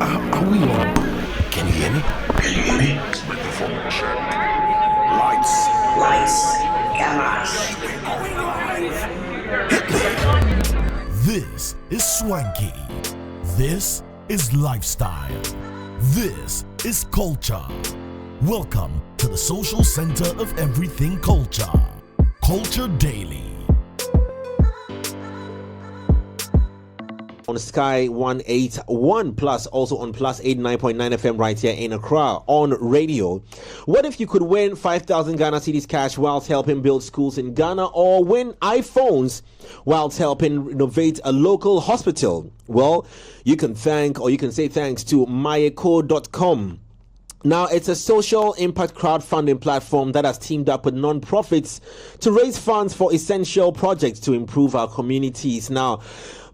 Are we on? Can you hear me? Can you hear me? Microphone check. Lights. Cameras. This is swanky. This is lifestyle. This is culture. Welcome to the social center of everything culture. Culture Daily. On Sky 181 plus, also on plus 89.9 FM right here in Accra on radio. What if you could win 5,000 Ghana cedis cash whilst helping build schools in Ghana, or win iPhones whilst helping renovate a local hospital? Well, you can say thanks to myeko.com. Now, it's a social impact crowdfunding platform that has teamed up with non-profits to raise funds for essential projects to improve our communities. Now,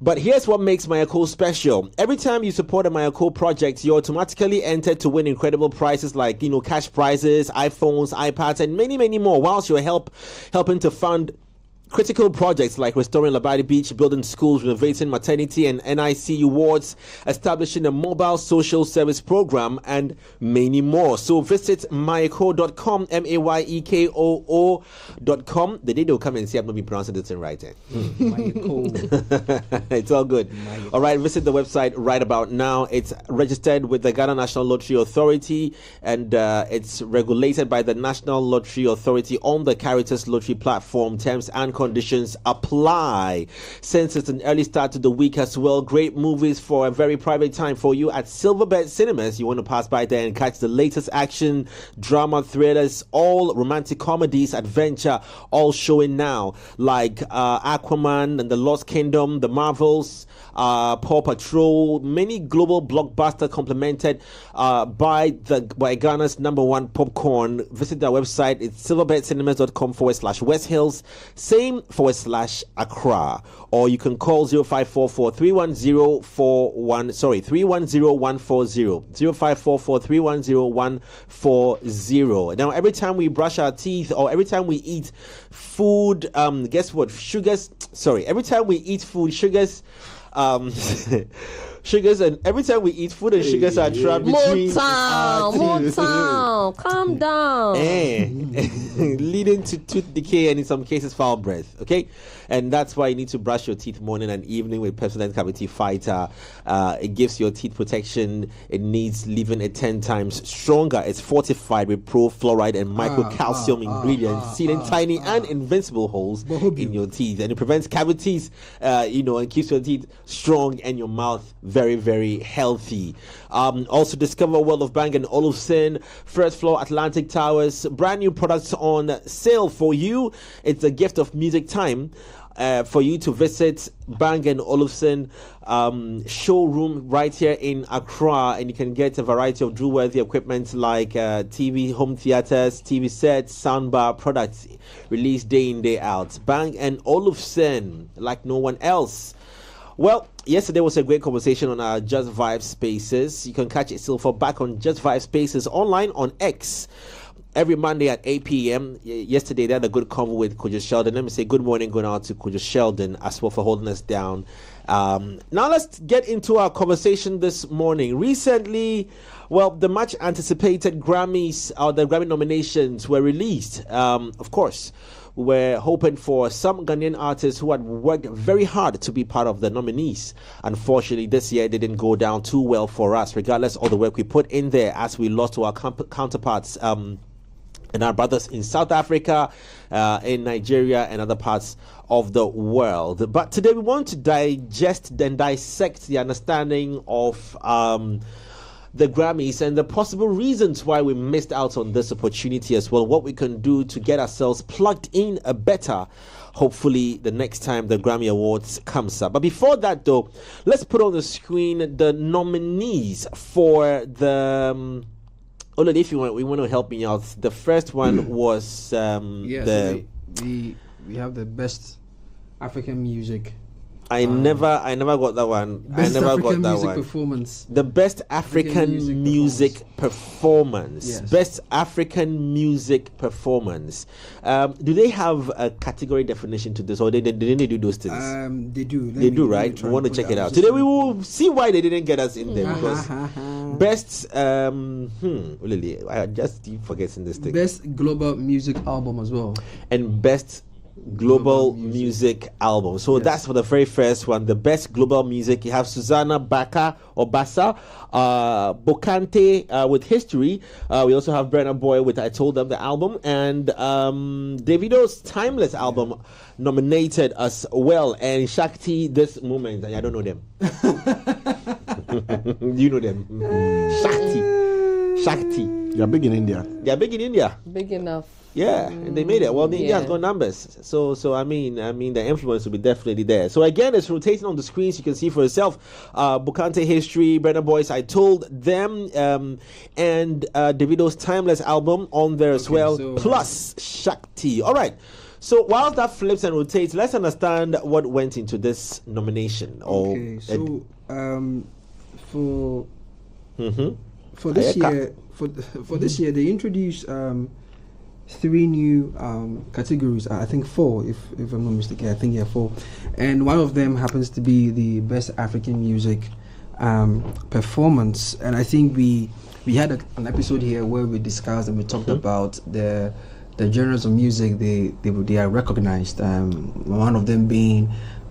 but here's what makes Mayako special. Every time you support a Mayako project, you're automatically entered to win incredible prizes like, cash prizes, iPhones, iPads, and many, many more, whilst you're helping to fund critical projects like restoring Labadi Beach, building schools, renovating maternity and NICU wards, establishing a mobile social service program, and many more. So visit myeko.com, MAYEKOO.com. The day they'll come and see I'm not be pronouncing this in right. It's all good. All right, visit the website right about now. It's registered with the Ghana National Lottery Authority, and it's regulated by the National Lottery Authority on the Caritas Lottery platform. Terms and conditions apply. Since it's an early start to the week as well, great movies for a very private time for you at Silverbed Cinemas. You want to pass by there and catch the latest action, drama, thrillers, all romantic comedies, adventure, all showing now, like Aquaman and the Lost Kingdom, The Marvels, Paw Patrol, many global blockbuster complemented by Ghana's number one popcorn. Visit their website. It's silverbedcinemas.com/West Hills, same/Accra, or you can call 0544 310 140, 0544 310 140. Now, every time we brush our teeth or every time we eat food, guess what? Every time we eat food, sugars, and every time we eat food and sugars are trapped between Motown, calm down, leading to tooth decay and in some cases foul breath. Okay, and that's why you need to brush your teeth morning and evening with Pepsodent Cavity Fighter. It gives your teeth protection. It needs leaving it 10 times stronger. It's fortified with pro fluoride and microcalcium ingredients, sealing tiny and invincible holes in your teeth, and it prevents cavities, and keeps your teeth strong and your mouth very, very healthy. Also discover World of Bang and Olufsen, first floor Atlantic Towers, brand new products on sale for you. It's a gift of music time for you to visit Bang & Olufsen showroom right here in Accra, and you can get a variety of Drew-worthy equipment like TV, home theaters, TV sets, soundbar products released day in, day out. Bang & Olufsen, like no one else. Well, yesterday was a great conversation on our Just Vibe Spaces. You can catch it still for back on Just Vibe Spaces online on X every Monday at 8 p.m. Yesterday, they had a good convo with Kojo Sheldon. Let me say good morning going out to Kojo Sheldon as well for holding us down. Now let's get into our conversation this morning. Recently, the much anticipated Grammys, or the Grammy nominations were released. Of course, we're hoping for some Ghanaian artists who had worked very hard to be part of the nominees. Unfortunately, this year it didn't go down too well for us, regardless of the work we put in there, as we lost to our counterparts and our brothers in South Africa, in Nigeria, and other parts of the world. But today we want to digest and dissect the understanding of the Grammys and the possible reasons why we missed out on this opportunity as well, what we can do to get ourselves plugged in a better, hopefully the next time the Grammy Awards comes up. But before that though, let's put on the screen the nominees for the Olade, if you want to help me out. The first one was we have the best African music I never got that one. Best I never African got that music one. performance. The best African music performance. Yes. Best African music performance. Do they have a category definition to this, or didn't they do those things? They do. They do, right? We want to check it out. Today we will see why they didn't get us in there, because best Lily, I just keep forgetting this thing. Best global music album as well. And best global music album. So that's for the very first one. The best global music. You have Susanna Baka or Bassa, Bokante with History. We also have Burna Boy with I Told Them the album, and Davido's Timeless album nominated as well. And Shakti, This Moment. I don't know them. You know them. Shakti. They are big in India. They are big in India. Big enough. Yeah, and they made it. Well, India has got numbers, so I mean, the influence will be definitely there. So again, it's rotating on the screens. You can see for yourself. Bukante History, Brenna Boys, I Told Them, and Davido's Timeless album on there as well. So, plus Shakti. All right. So while that flips and rotates, let's understand what went into this nomination. Okay, so for this year, for this year, they introduced 3 new categories. I think 4, if I'm not mistaken. I think 4, and one of them happens to be the best African music performance. And I think we had an episode here where we discussed and we talked about the genres of music they are recognized. One of them being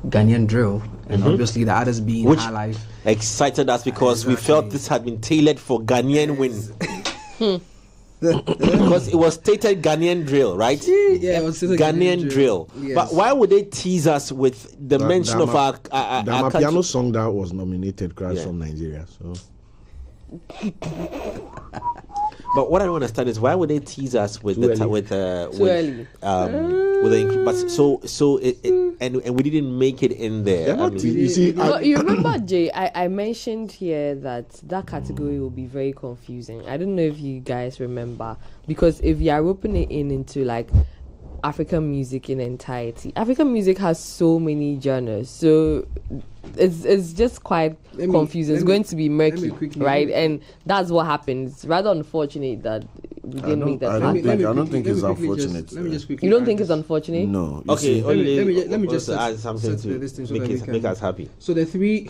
Ghanaian drill, and obviously the others being Which high life. Excited us because we felt this had been tailored for Ghanaian win. Because it was stated Ghanaian drill, right? Yeah, it was stated Ghanaian drill. Yes. But why would they tease us with the mention of our the country? piano song that was nominated cries from Nigeria. So, but what I don't understand is why would they tease us with early. and we didn't make it in there. I mean, you see, You remember, Jay, I mentioned here that category will be very confusing. I don't know if you guys remember, because if you are opening it into like African music in entirety, African music has so many genres, so it's just quite confusing. It's going to be murky, right? And that's what happened. It's rather unfortunate that we didn't make that. I don't think it's unfortunate. Let me just quickly. You don't think it's unfortunate? No. okay, let me just add something to make us happy. So the three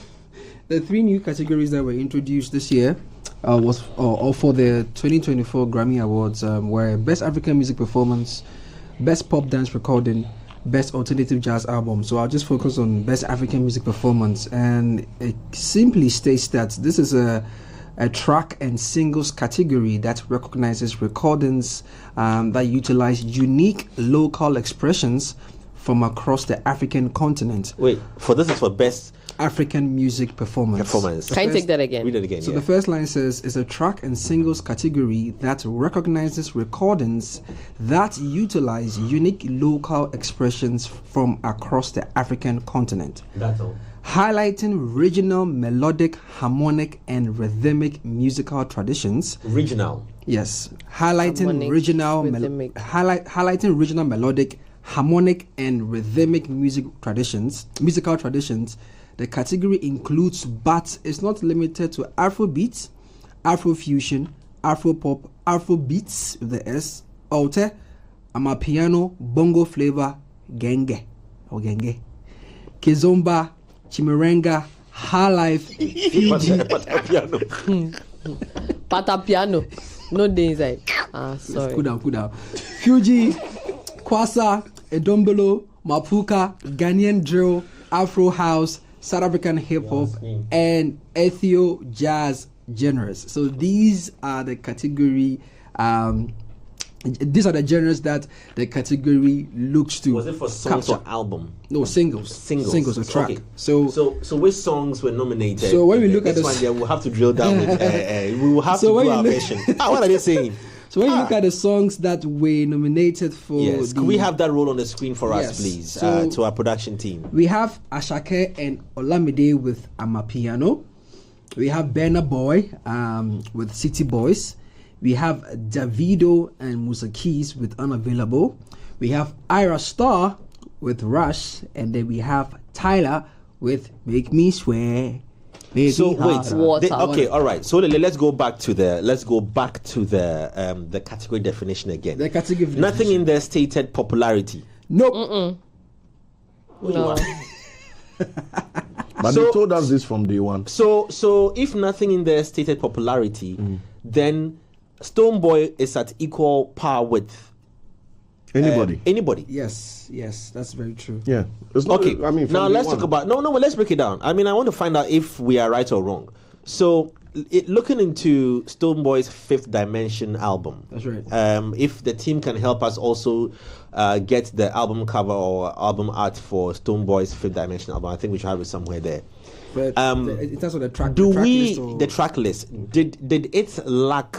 new categories that were introduced this year was for the 2024 Grammy Awards were Best African Music Performance, Best Pop Dance Recording, Best Alternative Jazz Album. So I'll just focus on Best African Music Performance, and it simply states that this is a track and singles category that recognizes recordings that utilize unique local expressions from across the African continent. Wait, this is for Best African Music Performance. Can you take that again? Read it again. So the first line says, it's a track and singles category that recognizes recordings that utilize unique local expressions from across the African continent. That's all. Highlighting regional melodic, harmonic, and rhythmic musical traditions. Regional. Yes. Highlighting Harmonic, rhythmic. highlighting regional melodic, harmonic, and rhythmic musical traditions. The category includes, but is not limited to, Afrobeats, Afrofusion, Afropop, Afrobeats with the S, Alte, Amapiano, Bongo Flavor, Genge, Kizomba, Chimerenga, High Life, Fuji. Patapiano. No day inside. Sorry. Cool down. Fuji, Kwasa, Edombolo, Mapuka, Ghanaian drill, Afro house, South African hip hop, and Ethio jazz genres. So these are the category. These are the genres that the category looks to. Was it for songs or album? No, singles, a track. Okay. So which songs were nominated? So when we look at this this one, we'll have to drill down with. We will have to do our version. What are they saying? So when you look at the songs that were nominated for, yes, can we have that roll on the screen for us, please, So to our production team? We have Ashake and Olamide with Amapiano. We have Burna Boy with City Boys. We have Davido and Musa Keys with Unavailable. We have Ira Star with Rush, and then we have Tyler with "Make Me Swear." Make So Me wait, Harder. Water. okay, all right. So let's go back to the category definition again. The category Nothing in there stated popularity. Nope. No. But So- they told us this from day one. So if nothing in there stated popularity, then Stonebwoy is at equal par with Anybody. anybody. Yes, that's very true. Yeah. It's not, Okay, I mean, from now day let's one. talk about let's break it down. I mean, I want to find out if we are right or wrong. So, looking into Stonebwoy's Fifth Dimension album, That's right. If the team can help us also get the album cover or album art for Stonebwoy's Fifth Dimension album, I think we should have it somewhere there. But in terms of the track, Do the track we list or- the track list? Did it lack?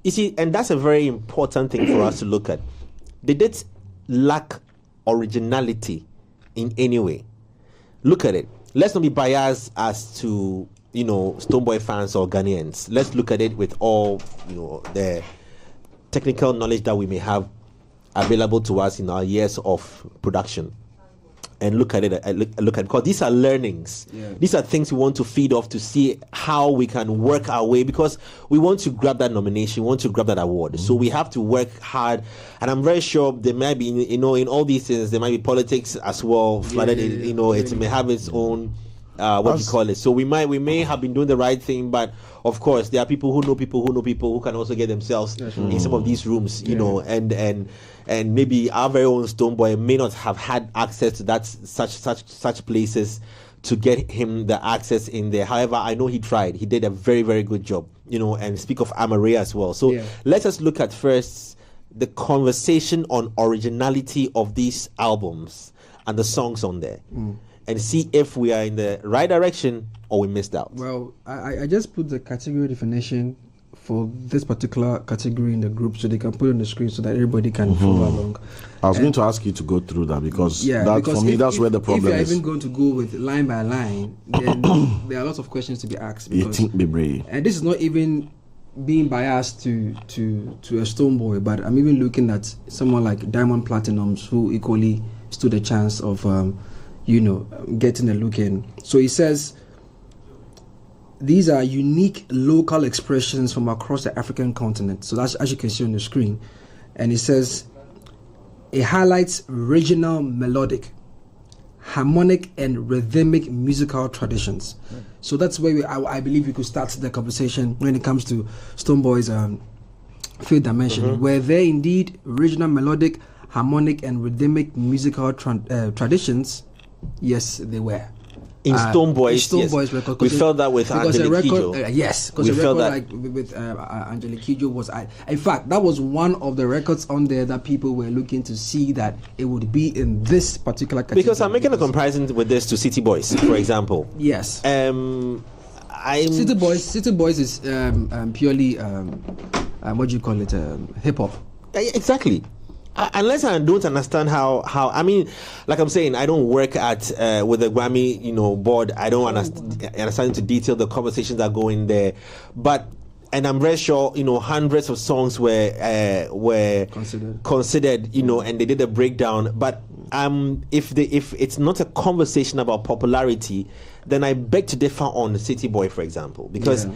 You see, and that's a very important thing for us to look at. Did it lack originality in any way? Look at it. Let's not be biased as to Stonebwoy fans or Ghanaians. Let's look at it with all the technical knowledge that we may have available to us in our years of production. And look at it. Look at because these are learnings. Yeah. These are things we want to feed off to see how we can work our way because we want to grab that nomination, we want to grab that award. So we have to work hard. And I'm very sure there might be, in all these things, there might be politics as well flooded in. It may have its own what you call it. So we may have been doing the right thing, but of course there are people who know people who can also get themselves in some of these rooms, and maybe our very own Stonebwoy may not have had access to that such places to get him the access in there. However, I know he tried. He did a very, very good job, and speak of Amaray as well. So let us look at first the conversation on originality of these albums and the songs on there. And see if we are in the right direction or we missed out. Well, I just put the category definition for this particular category in the group so they can put it on the screen so that everybody can follow along. I was going to ask you to go through that because for me, that's where the If problem you're is. even going to go with line by line, then there are lots of questions to be asked. You Because, think be brave. and this is not even being biased to a Stonebwoy, but I'm even looking at someone like Diamond Platinums who equally stood a chance of getting a look in. So he says these are unique local expressions from across the African continent. So that's, as you can see on the screen. And he says it highlights regional melodic, harmonic and rhythmic musical traditions. So that's where I believe we could start the conversation when it comes to Stonebwoy's Fifth Dimension, where they indeed regional melodic, harmonic and rhythmic musical traditions. Yes, they were. In Stonebwoy's yes. Record. We felt that with because Angelique a record, Kidjo. yes, because We a felt record that- like with Angelique Kidjo was, in fact, that was one of the records on there that people were looking to see that it would be in this particular category. Because I'm making a comparison with this to City Boys, for example. Yes. City City Boys is purely what do you call it, hip hop. Exactly. Unless I don't understand how I mean, like I'm saying, I don't work at with the Grammy board. I don't understand to detail the conversations that go in there, and I'm very sure hundreds of songs were considered and they did a breakdown. But if it's not a conversation about popularity, then I beg to differ on City Boy, for example, because. Yeah.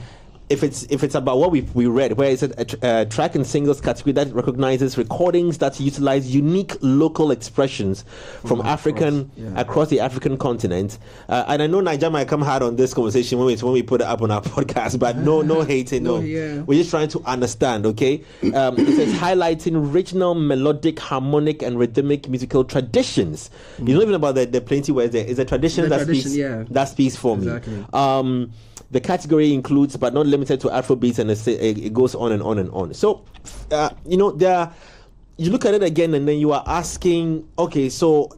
If it's about what we read, where it's a track and singles category that recognizes recordings that utilize unique local expressions from across the African continent, and I know Nigeria might come hard on this conversation when we put it up on our podcast, but no hating, no. Yeah. We're just trying to understand, okay? It says highlighting regional, melodic, harmonic, and rhythmic musical traditions. You know even about the plenty words there. It's a tradition that speaks for Exactly. me. The category includes, but not limited to, Afrobeats, and it goes on and on and on. So, you look at it again, and then you are asking, okay, so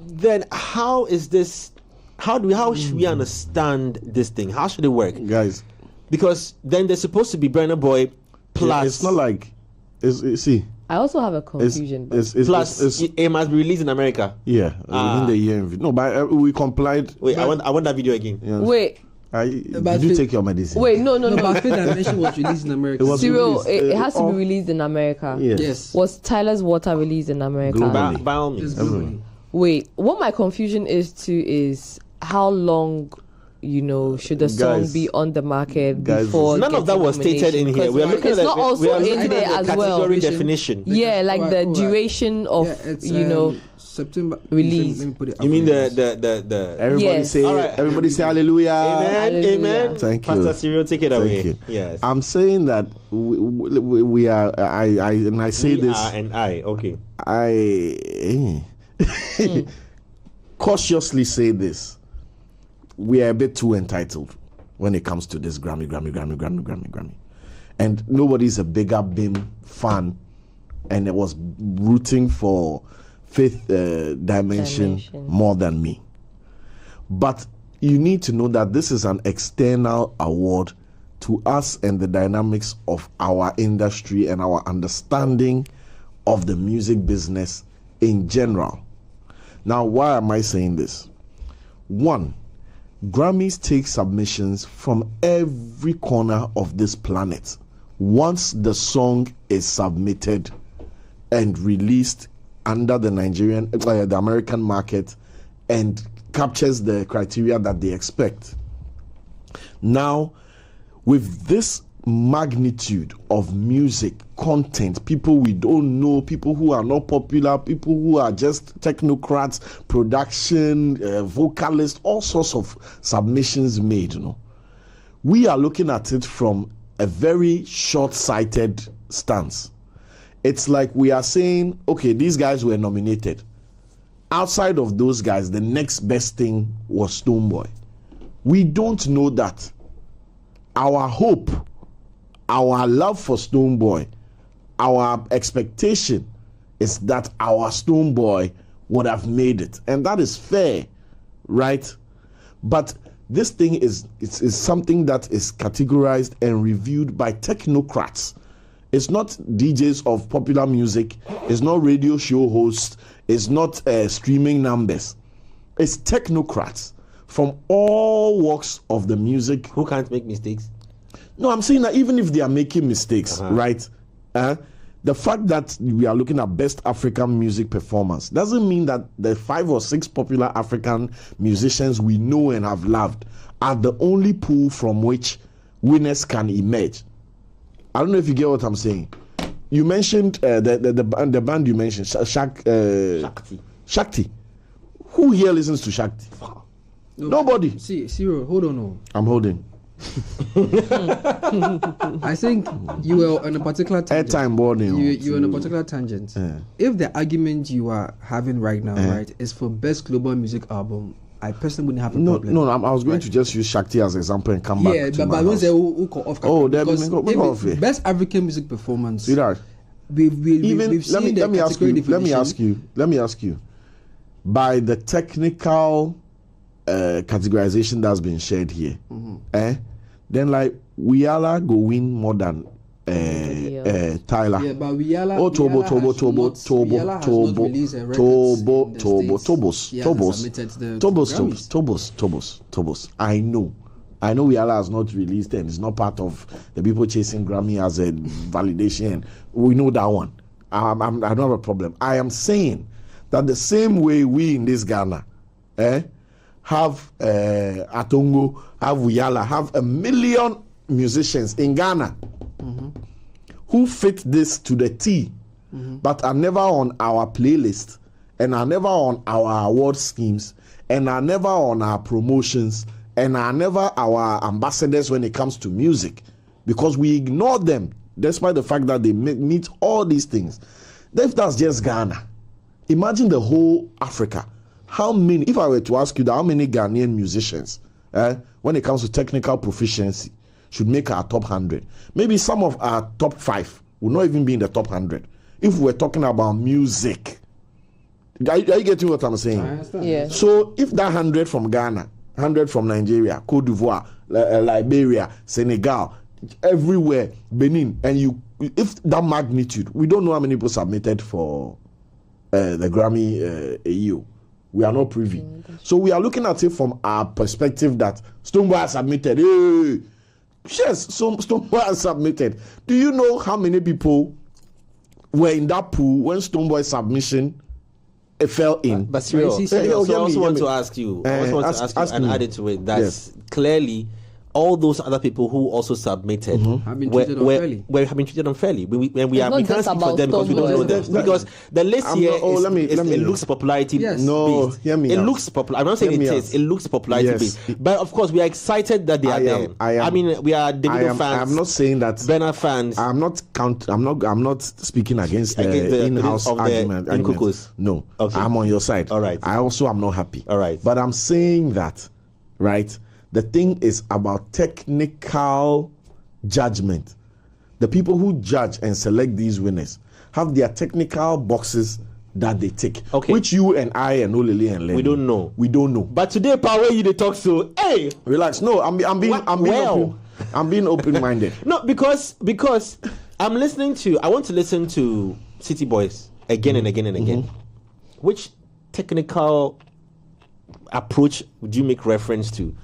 then how is this? How should we understand this thing? How should it work, Guys? Because then there's supposed to be Burna Boy plus. It's not like see. I also have a confusion. Plus, it must be released in America. Yeah, within the year. No, but we complied. Wait, I want that video again. Yeah. Wait. Did you take your medicine? Wait, no. But Fifth Dimension was released in America. It was Cyril, released, it has to be released in America. Yes. Was Tyler's Water released in America? Globally. By all means. It's globally. Wait, what my confusion is how long, should the song be on the market before none of that was stated in here. We are looking it's at not also in there as well. Category definition. Yeah, like the duration of September release. Let me put it up. You mean the everybody say everybody say hallelujah. Amen. Thank you. Pastor Cyril, take it away. You. Yes. I'm saying that we are I say this okay. I cautiously say this. We are a bit too entitled when it comes to this Grammy. And nobody's a bigger BIM fan and it was rooting for Fifth dimension more than me. But you need to know that this is an external award to us and the dynamics of our industry and our understanding of the music business in general. Now, why am I saying this? One, Grammys take submissions from every corner of this planet. Once the song is submitted and released under the the American market and captures the criteria that they expect. Now, with this magnitude of music content, people we don't know, people who are not popular, people who are just technocrats, production, vocalists, all sorts of submissions made, we are looking at it from a very short-sighted stance. It's like we are saying, okay, these guys were nominated. Outside of those guys, the next best thing was Stonebwoy. We don't know that. Our hope, our love for Stonebwoy, our expectation is that our Stonebwoy would have made it. And that is fair, right? But this thing is something that is categorized and reviewed by technocrats. It's not DJs of popular music. It's not radio show hosts. It's not streaming numbers. It's technocrats from all walks of the music. Who can't make mistakes? No, I'm saying that even if they are making mistakes, right? The fact that we are looking at best African music performance doesn't mean that the 5 or 6 popular African musicians we know and have loved are the only pool from which winners can emerge. I don't know if you get what I'm saying. You mentioned the band you mentioned, Shakti. Who here listens to Shakti? Nobody. See, Cyril, hold on. No. I'm holding. I think you were on a particular tangent. Airtime boarding. You're on a particular tangent. Yeah. If the argument you are having right now, right, is for best global music album, I personally wouldn't have a problem. No, I was going to just use Shakti as an example and come back. Yeah, but I won't say who call off. Because best African music performance. Sweetheart, we've seen let me ask you. By the technical categorization that's been shared here, then like Wiala go win more than Tyler. Yeah, but Wiala. Oh, Tobos. I know Wiala has not released and it's not part of the people chasing Grammy as a validation. We know that one. I don't have a problem. I am saying that the same way we in this Ghana, have Atongo, have Wiala, have 1 million musicians in Ghana who fit this to the T, but are never on our playlist and are never on our award schemes and are never on our promotions and are never our ambassadors when it comes to music, because we ignore them despite the fact that they meet all these things. If that's just Ghana, imagine the whole Africa. How many, if I were to ask you that, how many Ghanaian musicians, when it comes to technical proficiency, should make our top 100? Maybe some of our top 5 will not even be in the top 100. If we're talking about music. Are you getting what I'm saying? I understand. Yeah. So if that 100 from Ghana, 100 from Nigeria, Cote d'Ivoire, Liberia, Senegal, everywhere, Benin, and if that magnitude, we don't know how many people submitted for the Grammy AU. We are not privy. So we are looking at it from our perspective that Stonebwoy has submitted. Hey! Yes, Stonebwoy has submitted. Do you know how many people were in that pool when Stonebwoy's submission it fell in. But Cyril, But you see, Cyril, hear I also me, want hear to me. ask you. I also want to ask you and me. add it to it. That Yes. clearly all those other people who also submitted Have been treated unfairly. have been treated unfairly. We It's can't not speak just for about them because we don't know Stone them. Boy. Because the list I'm here not- oh, is, let me- it looks popularity Yes. No, based. hear me It out. looks popular. I'm not saying Hear it me is. out. It looks popularity Yes. based. But of course, we are excited that they are there. I mean, we are Davido fans. I'm not saying that. Burna fans. I'm not speaking against Against the the in-house of the argument. Nkukos. No, Okay. I'm on your side. All right. I also am not happy. All right. But I'm saying that, right? The thing is about technical judgment. The people who judge and select these winners have their technical boxes that they tick. Okay. Which you and I and Olele and Lenny, We don't know. We don't know. But today, power you they talk so. Hey, Relax. No, I'm being Well. open-minded. no, because I'm listening to. I want to listen to City Boys again and again and again. Which technical approach would you make reference to?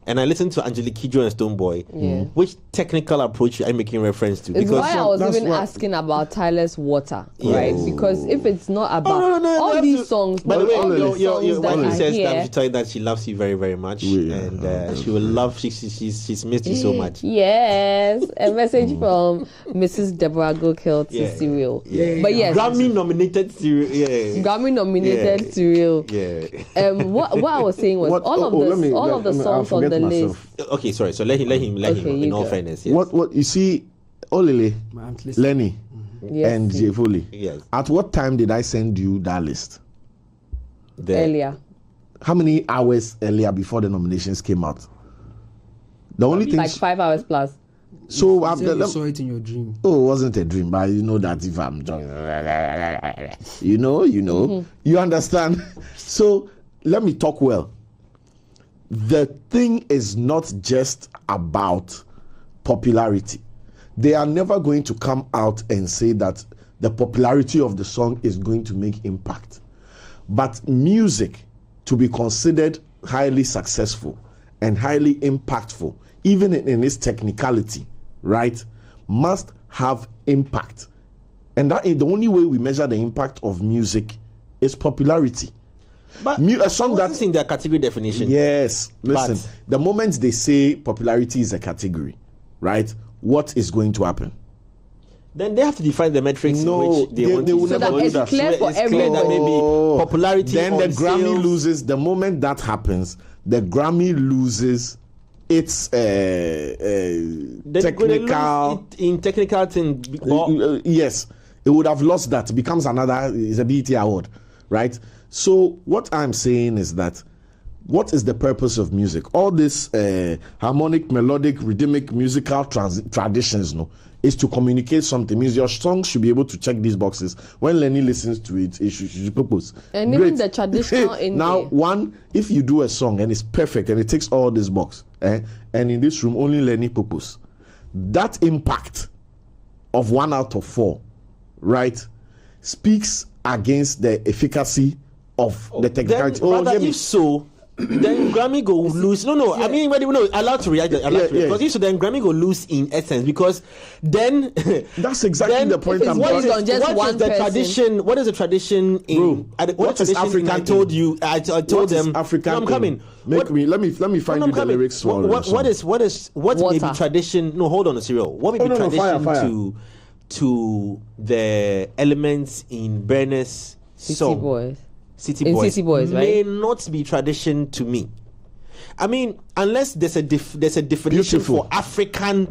And I listened to Angelique Kidjo and Stonebwoy. Yeah. Which technical approach are you making reference to? It's why I was that's even what- asking about Tyler's Water, Yeah. right? Because if it's not about Oh, no, all that's these it. songs, By the all way, these songs when that she are says that, here, she tell you that she loves you very, very much, Yeah. and she will love. She's missed you so much. Yes, a message from Mrs. Deborah Gokill to Yeah. Cyril. Yeah. But yes, Grammy nominated Cyril. Yeah. Grammy nominated Yeah. Cyril. Yeah. What I was saying was What- all of let me- all of the let me- songs I on the forget list. myself. Okay, sorry. So let him. Okay, In you all go. fairness, yes. What you see, Olele, I'm listening. Lenny, Yes, and see, Jefoli. Yes. At what time did I send you that list? earlier. How many hours earlier before the nominations came out? The only thing. Like 5 hours plus. So You after said you saw it in your dream. oh, it wasn't a dream, but you know that if I'm joining, you know, you understand. So let me talk well. The thing is not just about popularity. They are never going to come out and say that the popularity of the song is going to make impact. But music, to be considered highly successful and highly impactful, even in its technicality, right, must have impact. And that is the only way we measure the impact of music is popularity. But A song that's that in their category definition. yes, listen. But- The moment they say popularity is a category, right? What is going to happen? Then they have to define the metrics No, in which they they want will to never So that do it's that. clear for It's clear that everybody. maybe popularity. Then the on Grammy sales- loses. The moment that happens, the Grammy loses its Then they lose technical. it in technical thing. But Yes, it would have lost that. It becomes another. It's a BET award, right? So what I'm saying is that. What is the purpose of music? All this harmonic, melodic, rhythmic, musical traditions, no, is to communicate something. Means your song should be able to check these boxes. When Lenny listens to it, it should purpose. And even the traditional in now, there. one, if you do a song and it's perfect and it takes all this box, and in this room only Lenny purpose, that impact of 1 out of 4, right, speaks against the efficacy of the then, technicality. rather, hear me. if so, then Grammy go lose. No. I mean, allowed to react. Because if so, then Grammy go lose in essence. Because then That's exactly then the point if I'm it's trying. based on just what one is the person. tradition? What is the tradition in? Bro, what what is is tradition in? I African told in? you. I told What is them. African No, I'm in? coming. Let me find No, you I'm the coming. lyrics for the song. What may be Water. tradition? No, hold on, Cyril. What may be no, tradition fire. to the elements in Berner's City song? Boys. City In Boys, City Boys, may right? not be tradition to me. I mean, unless there's a definition Beautiful. for African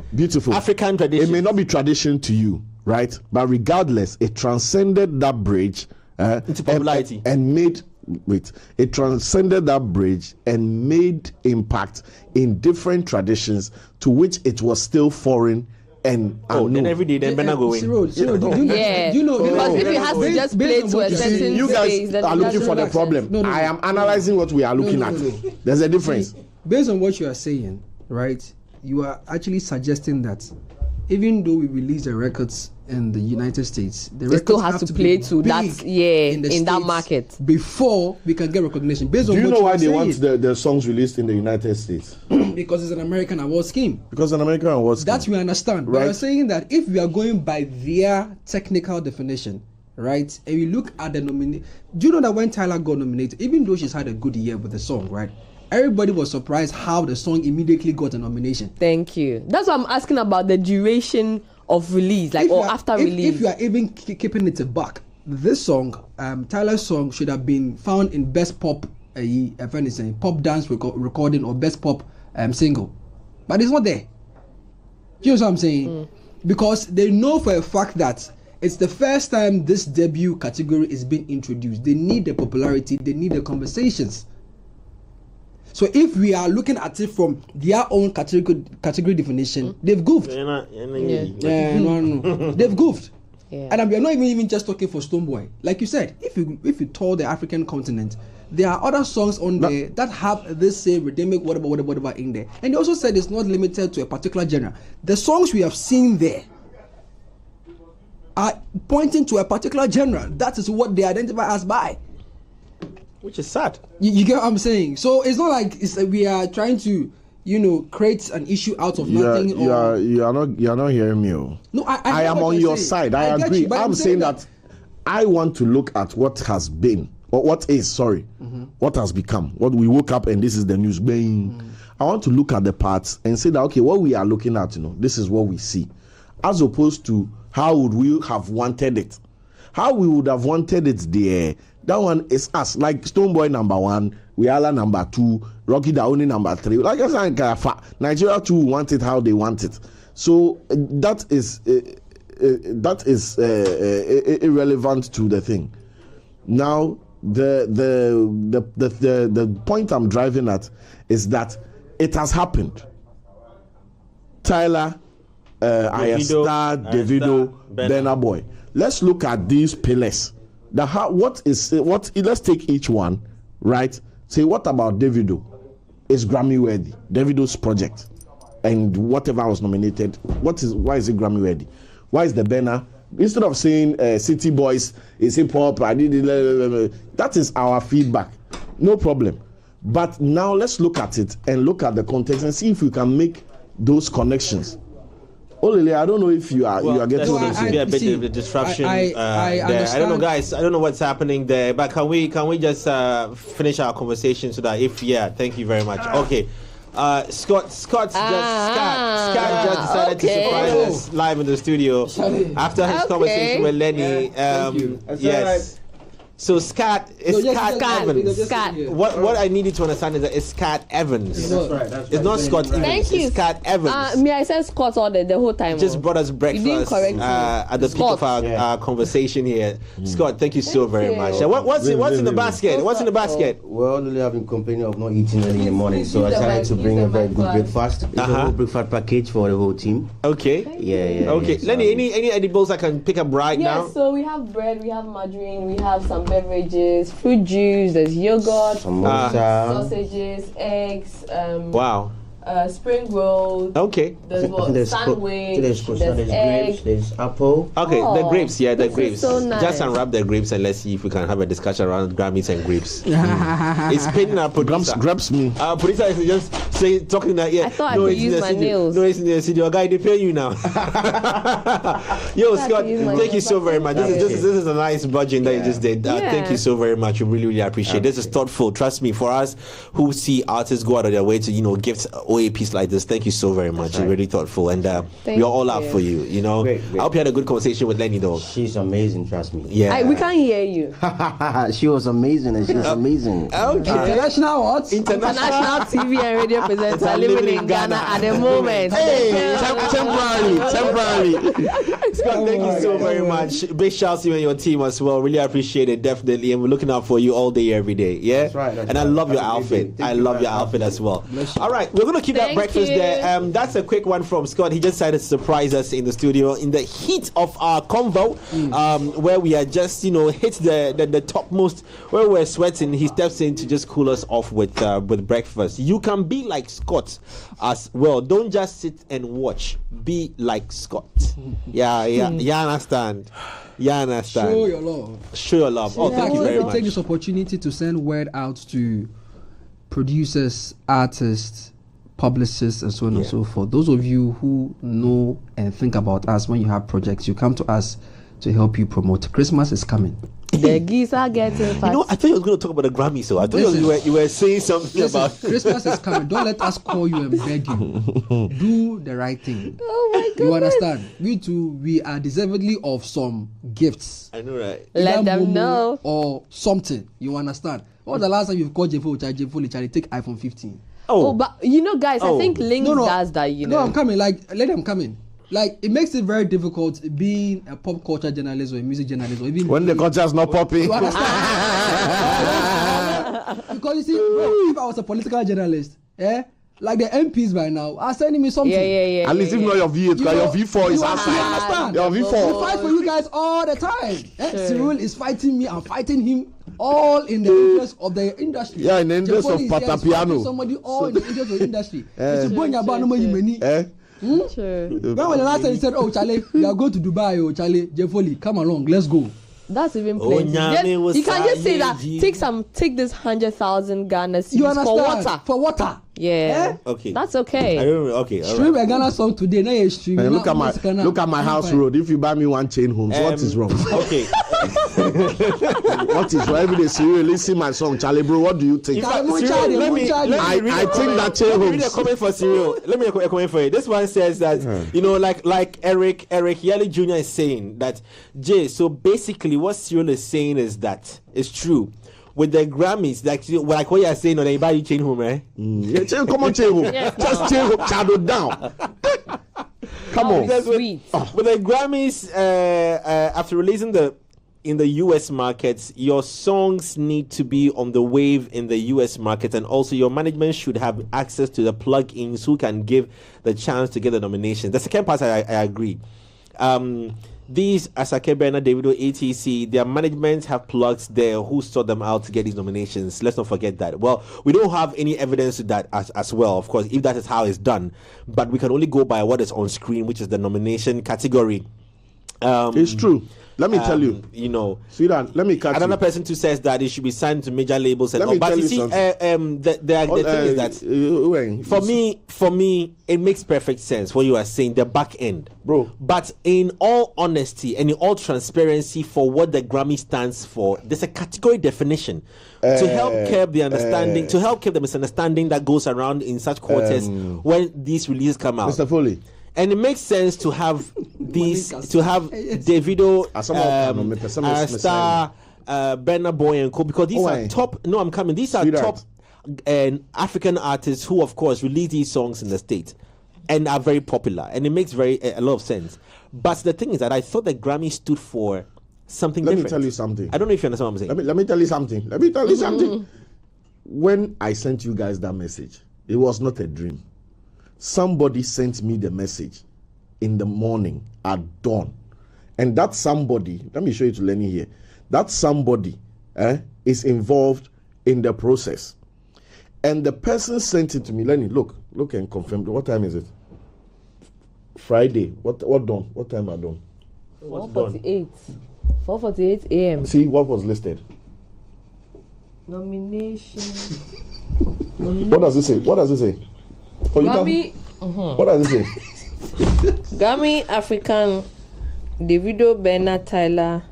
tradition. It may not be tradition to you, right? But regardless, it transcended that bridge Into popularity. and made. Wait, it transcended that bridge and made impact in different traditions to which it was still foreign and Oh, then unknown. every day, then Bernard go in. Cyril, do you know? Yeah, do you know? because if it has to based- just based play on to what a you certain see, You space, guys then are it looking doesn't for the make problem. sense. No. I am analyzing what we are looking at. no. There's a difference. Based on what you are saying, right? You are actually suggesting that even though we release the records in the United States, the It still records has have to be play to big that, the in that States market. before we can get recognition. Based Do on you what know why are they saying, want the songs released in the United States? because it's an American award scheme. Because an American awards. That we understand. But Right. we're saying that if we are going by their technical definition, right? And you look at the nomination. Do you know that when Tyler got nominated, even though she's had a good year with the song, right? Everybody was surprised how the song immediately got a nomination. Thank you. That's why I'm asking about the duration of release, like, or after release. If you are even keeping it back, this song, Tyler's song, should have been found in best pop, if anything, pop dance recording or best pop single, but it's not there. You know what I'm saying? Because they know for a fact that it's the first time this debut category is being introduced. They need the popularity, they need the conversations. So if we are looking at it from their own category definition, they've goofed. No. They've goofed. Yeah. And we are not even just talking for Stonebwoy. Like you said, if you tour the African continent, there are other songs on there that have this same rhythmic whatever in there. And they also said it's not limited to a particular genre. The songs we have seen there are pointing to a particular genre. That is what they identify as by. Which is sad. You get what I'm saying? So it's not like we are trying to, create an issue out of nothing. You are not hearing me. No, I am on your side. I agree. I'm saying that I want to look at what has been, or what is, what has become. What we woke up and this is the news. Bang. I want to look at the parts and say that, okay, what we are looking at, this is what we see. As opposed to how would we have wanted it. How we would have wanted it there. That one is us. Like Stonebwoy number 1, Wiala number 2, Rocky Daoni number 3. Like I said, Nigeria too want it how they want it. So that is irrelevant to the thing. Now the point I'm driving at is that it has happened. Tyler, Ayesta, Davido, Burna Boy. Let's look at these pillars. Let's take each one, right? Say, what about Davido? Is Grammy worthy? Davido's project and whatever was nominated. Why is it Grammy worthy? Why is the Burna? Instead of saying City Boys is hip hop, that is our feedback. No problem. But now let's look at it and look at the context and see if we can make those connections. Olele, I don't know if you are getting what I'm saying. A bit of a disruption there. I don't know, guys. I don't know what's happening there. But can we just finish our conversation so that thank you very much. Okay. Scott just decided to surprise us live in the studio after his conversation with Lenny. Yes. So Scott Evans. Scott. What I needed to understand is that it's Scott Evans. That's right. It's not Scott Evans. Thank you. It's Scott Evans. I said Scott all the whole time. Just brought us breakfast at the peak of our conversation here. Scott, thank you so very much. What's in the basket? What's in the basket? Well, Lily, I've been complaining of not eating early in the morning, so I decided to bring a very good breakfast. It's a whole breakfast package for the whole team. Okay. Yeah. Okay. Lenny, any edibles I can pick up right now? Yes, so we have bread, we have margarine, we have some beverages, fruit juice, there's yogurt, sausages, eggs, wow. Spring rolls. Okay. There's sandwich, there's grapes, there's apple. Okay, the grapes, the grapes. So nice. Just unwrap the grapes and let's see if we can have a discussion around Grammys and grapes. It's paining our producer. Grabs me. Our producer is just talking that I thought I could use my nails. No, it's in the studio. Guy, they pay you now. Yo, Scott, thank you so very much. This is a nice budget that you just did. Thank you so very much. We really appreciate it. This is thoughtful. Trust me, for us who see artists go out of their way to, gift a piece like this, thank you so very much. You're really thoughtful, and we're all out for you. Great. I hope you had a good conversation with Lenny, though. She's amazing, trust me. Yeah, we can't hear you. She was amazing, and she's amazing. Okay. International what? International TV and radio presenter living in Ghana at the moment. Hey, temporarily. Scott, thank you so very much. Big shout out to you and your team as well. Really appreciate it, definitely, and we're looking out for you all day, every day. Yeah, that's right. And I love your outfit. I love your outfit as well. All right, we're gonna keep that breakfast there. That's a quick one from Scott. He just decided to surprise us in the studio in the heat of our convo, where we are just hit the topmost, where we're sweating. He steps in to just cool us off with breakfast. You can be like Scott as well. Don't just sit and watch. Be like Scott. Yeah. You understand. Show your love. Oh, thank you very Let me much. take this opportunity to send word out to producers, artists, publicists, and so on and so forth. Those of you who know and think about us when you have projects, you come to us to help you promote. Christmas is coming. The geese are getting fat. You know, I thought you were going to talk about the Grammys, so I thought you were saying something about Christmas is coming. Don't let us call you and beg you. Do the right thing. Oh my goodness. You understand? We too, we are deservedly of some gifts. I know, right? Let Either them Momo know. or something. You understand? When was the last time you've called Jeffo, Charlie, take iPhone 15? Oh, but you know, guys, I think Link does that. You know, No, I'm coming. Like, let them come in. Like, it makes it very difficult being a pop culture journalist or a music journalist or even When the culture is not popping. You understand? Because you see, bro, if I was a political journalist, like the MPs by now are sending me something. Yeah. At least if not your V8, because your V4 is You outside. understand? Your We V4. fight for you guys all the time. Cyril is fighting me. I'm fighting him. All in the interest of the industry. Yeah, in the interest Jeffo of is here, Pata is fighting Piano. Somebody all in the interest of the industry. It's a boy in your band, no more you many. True. When was the last time you said, "Oh, Charlie, we are going to Dubai, oh, Charlie, Jeffoli, come along, let's go." That's even Oh, plenty. Nyame was You can just say that. saying, Take this 100,000 Ghana You cedis understand? for water. For water. Yeah. Okay. That's I okay. don't know. Okay, all Stream right. a Ghana song today. Now you stream. Hey, look at my house road. If you buy me one chain homes, what is wrong? Okay. What is wrong? Every day, Cyril, listen my song, Charlie, bro. What do you think? Let me- I think that chain Let me read a homes. comment for Cyril. Let me read a comment for you. This one says that you know, like Eric Yali Jr. is saying that Jay. So basically, what Cyril is saying is that it's true. With the Grammys, like what you are saying, or anybody chain home, eh? Yeah, come on, chain home. Just chain home, shadow down. Come on. Because with, Sweet. with the Grammys, after releasing in the US markets, your songs need to be on the wave in the US market, and also your management should have access to the plugins who can give the chance to get the nomination. The second part, I agree. These Asake Bernard, Davido, ATC, their management have plugs there who sort them out to get these nominations. Let's not forget that. Well, we don't have any evidence to that as well, of course, if that is how it's done. But we can only go by what is on screen, which is the nomination category. It's true. Let me tell you. You know, Sweetheart, let me catch another you. person too says that it should be signed to major labels and Let all. me But tell you you see, something. the thing is that for me, it makes perfect sense what you are saying, the back end. Bro. But in all honesty and in all transparency for what the Grammy stands for, there's a category definition to help curb the understanding, to help curb the misunderstanding that goes around in such quarters when these releases come out. Mr. Foley. And it makes sense to have these, to have Davido, Star, Burna Boy and Co. Because these are top. No, I'm coming. These are top African artists who, of course, release these songs in the States and are very popular, and it makes a lot of sense. But the thing is that I thought the Grammy stood for something Let different. me tell you something. I don't know if you understand what I'm saying. Let me tell you something. When I sent you guys that message, it was not a dream. Somebody sent me the message in the morning at dawn. And that somebody, let me show you to Lenny here. That somebody is involved in the process. And the person sent it to me. Lenny, look and confirm. What time is it? Friday. What dawn? What time are dawn? 4:48. 4:48 a.m. See what was listed. Nomination. What does it say? Oh, Grammy. What does it say? Grammy African, Davido, Bernard, Tyler,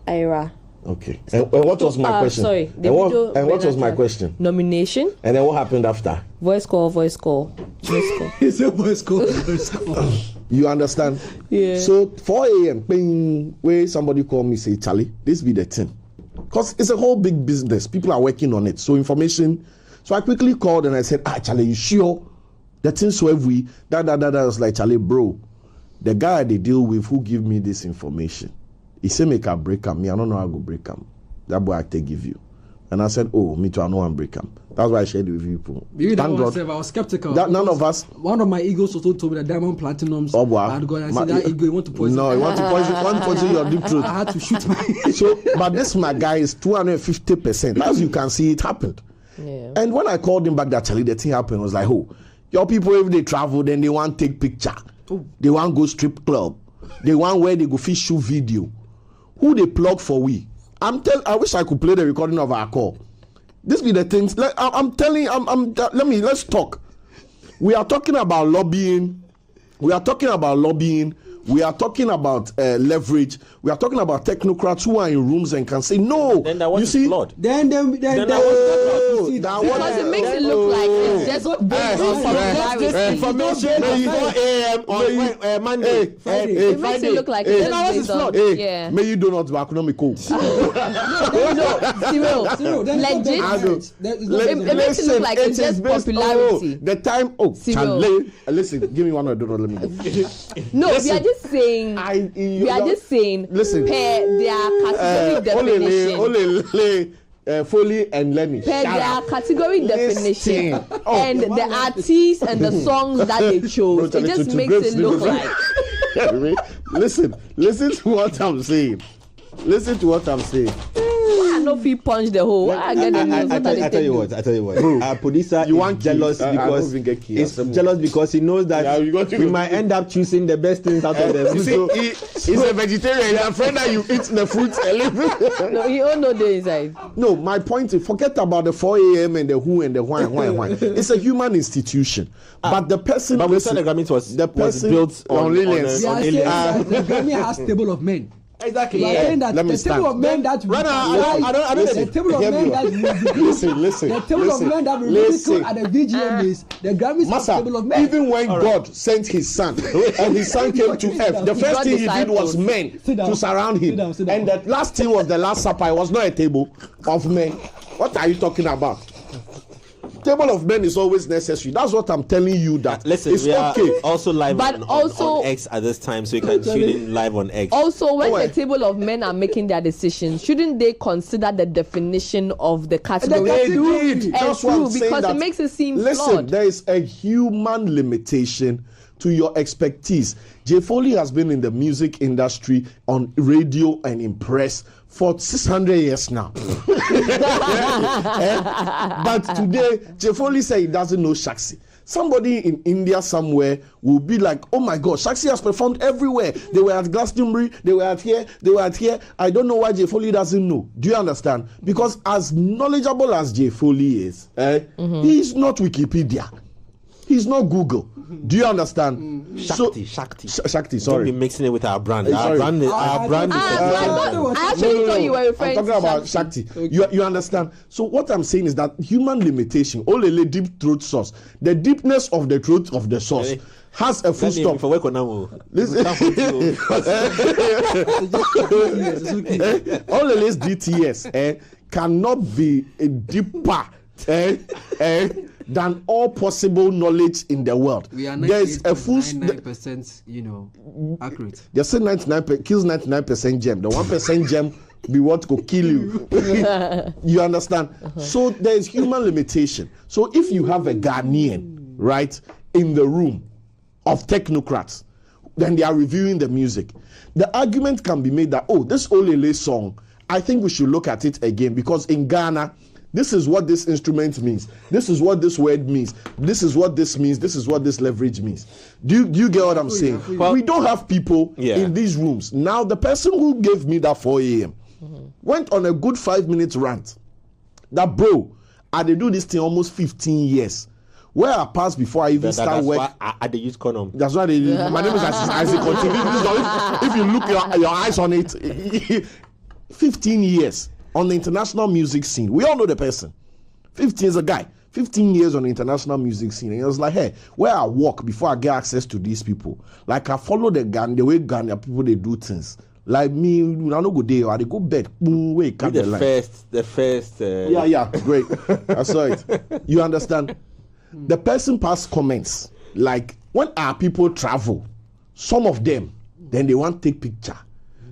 Ira. Okay. And what was my question? Sorry, And what Davido, was my Bernard, question? Nomination. And then what happened after? Voice call. Voice call. It's a voice call. You understand? Yeah. So 4 a.m. Bing, where somebody called me say, Charlie, this be the thing. Because it's a whole big business. People are working on it. So information. So I quickly called and I said, Charlie, you sure? The thing so every that I was like, Charlie, bro, the guy they deal with who give me this information, he say make a break him. Me, I don't know how to break him. That boy I take give you. And I said, oh, me too, I know I'm break him. That's why I shared it with you people. Maybe that Thank one God. I was skeptical. That none of us. One of my egos also told me that diamond platinums. Oh, wow. I had gone and said that ego, you want to poison. No, you want to poison your deep truth. I had to shoot my. So, but this my guy is 250%. As you can see, it happened. Yeah. And when I called him back, that Charlie, the thing happened, I was like, oh, your people, if they travel, then they want to take picture. They want go strip club. They want where they go fish shoot video. Who they plug for we? I wish I could play the recording of our call. This be the things. Let's talk. We are talking about lobbying. We are talking about lobbying We are talking about leverage. We are talking about technocrats who are in rooms and can say no. Then that was you see, flawed. because it makes it look like it's just based on popularity. Information at 4 a.m. on Monday. It makes it look like it's just based on. Yeah. May you do not be economical. Cyril, legit. It makes it look like it's just popularity. The time. Charlie, listen. Give me one or don't let me go. No, we are just saying. Listen. Per their category definition. Foley and Lenny. Per their category definition. And the artists and the songs that they chose. It just makes it look like. Listen to what I'm saying. I know if he punch the hole. I get the news. I tell you what. Our producer is jealous because he's jealous because he knows that we might end up choosing the best things out of them. He's a vegetarian. He's afraid that you eat the fruits. No, he all know the inside. No, my point is, forget about the 4 a.m. and the who and the why. It's a human institution. But the person. But we said the Grammys was built on aliens. The Grammy has table of men. Exactly. That the table of men that the table of men that listen. The table of men that we ridicule at the VGMAs, the Grammys has table of men. Even when God sent his son and his son came to earth, the first thing he did was men to surround him. And the last thing was the Last Supper. It was not a table of men. What are you talking about? Table of men is always necessary. That's what I'm telling you. That listen, it's we are okay. also live on X at this time, so you can tune in live on X. Also, when the table of men are making their decisions, shouldn't they consider the definition of the category? That's what I'm saying, because it makes it seem flawed. There is a human limitation to your expertise. Jay Foley has been in the music industry on radio and in press for 600 years now. But today, Jay Foley said he doesn't know Shaxi. Somebody in India somewhere will be like, oh my God, Shaxi has performed everywhere. They were at Glastonbury, they were at here. I don't know why Jay Foley doesn't know. Do you understand? Because as knowledgeable as Jay Foley is, he's not Wikipedia. He's not Google. Do you understand? Shakti. Shakti, sorry. Don't be mixing it with our brand. Our brand is. I actually thought you were referring I'm talking about Shakti. You understand? So what I'm saying is that human limitation, Olele deep throat sauce, the deepness of the throat of the sauce has a full stop. Olele's DTS cannot be deeper than all possible knowledge in the world. We are There's a full 99%, accurate. They say 99 kills 99% gem. The 1% gem be what could kill you. You understand? So there is human limitation. So if you have a Ghanaian, right, in the room of technocrats, then they are reviewing the music. The argument can be made that, this Olele song, I think we should look at it again, because in Ghana, this is what this instrument means. This is what this word means. This is what this means. This is what this leverage means. Do you get what I'm saying? Well, we don't have people in these rooms. Now, the person who gave me that 4 a.m. went on a good 5-minute rant. That I did do this thing almost 15 years. Where I passed before I even start work. I use condom. That's why my name is Isaac. If you look your eyes on it, 15 years. On the international music scene. We all know the person. 15 is a guy. 15 years on the international music scene. And he was like, hey, where I walk before I get access to these people. Like I follow the way Ghana people, they do things. Like me, I don't go there, I go bed. Boom, wait, cut the first. Yeah, great. I saw it. You understand? The person passed comments. Like when our people travel, some of them, then they want to take picture.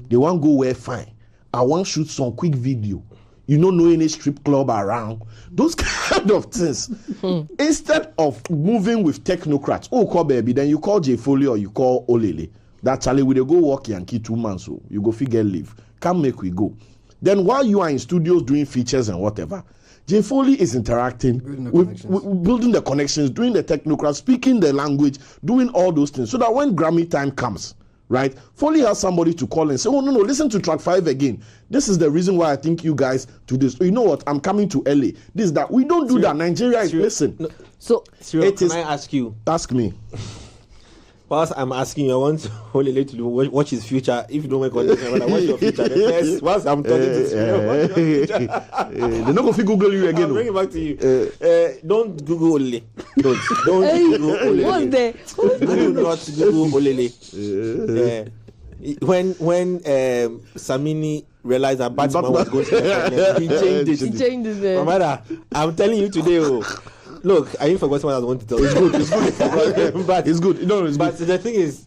They want to go wear fine. I want to shoot some quick video. You don't know any strip club around. Those kind of things. Instead of moving with technocrats, call baby, then you call Jay Foley or you call Olele. That Charlie, we go work Yankee 2 months, so you go figure leave. Come make we go. Then while you are in studios doing features and whatever, Jay Foley is interacting with building the connections, doing the technocrats, speaking the language, doing all those things. So that when Grammy time comes, right, Foley has somebody to call and say, no, listen to track 5 again. This is the reason why I think you guys do this. You know what? I'm coming to LA. This, that. We don't do that. Nigeria is, listen. No. So, Cyril, can I ask you? Ask me. Whilst I'm asking you, I want Olele to watch his future. If you don't make content, watch your future. The first, whilst I'm talking to you, watch your future. They're not going to Google you again. I'll bring it back to you. Don't Google Olele. Don't Google Olele. What's there? Do not Google Olele. When Samini realized that Batman was going to the he changed it. He changed it. My mother, I'm telling you today, look, I even forgot what I was going to tell you. It's good. But it's good. No, it's but good. the thing is,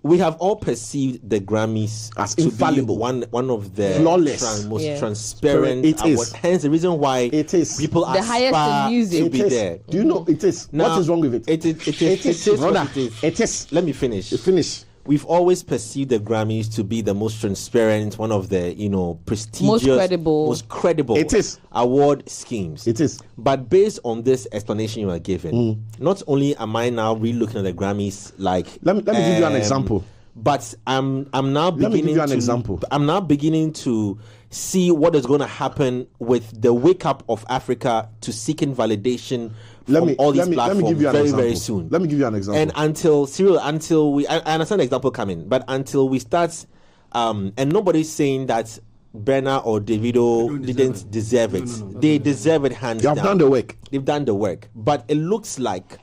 we have all perceived the Grammys as to infallible, be one of the flawless, most transparent. It is. Hence the reason why it is people the highest aspire in music. to be there. Do you know it is? Now, what is wrong with it? It is. Brother, It is. it is. Let me finish. Finish. We've always perceived the Grammys to be the most transparent, one of the prestigious, most credible it is. award schemes. It is. But based on this explanation you are given, not only am I now re-looking at the Grammys like let me give you an example. But I'm now beginning Let me give you an to example. I'm now beginning to see what is going to happen with the wake up of Africa to seeking validation from all these platforms very soon. Let me give you an example. And until we, I understand the example coming, but until we start, and nobody's saying that Berna or Davido didn't deserve it. They deserve it hands down. They've done the work. They've done the work. But it looks like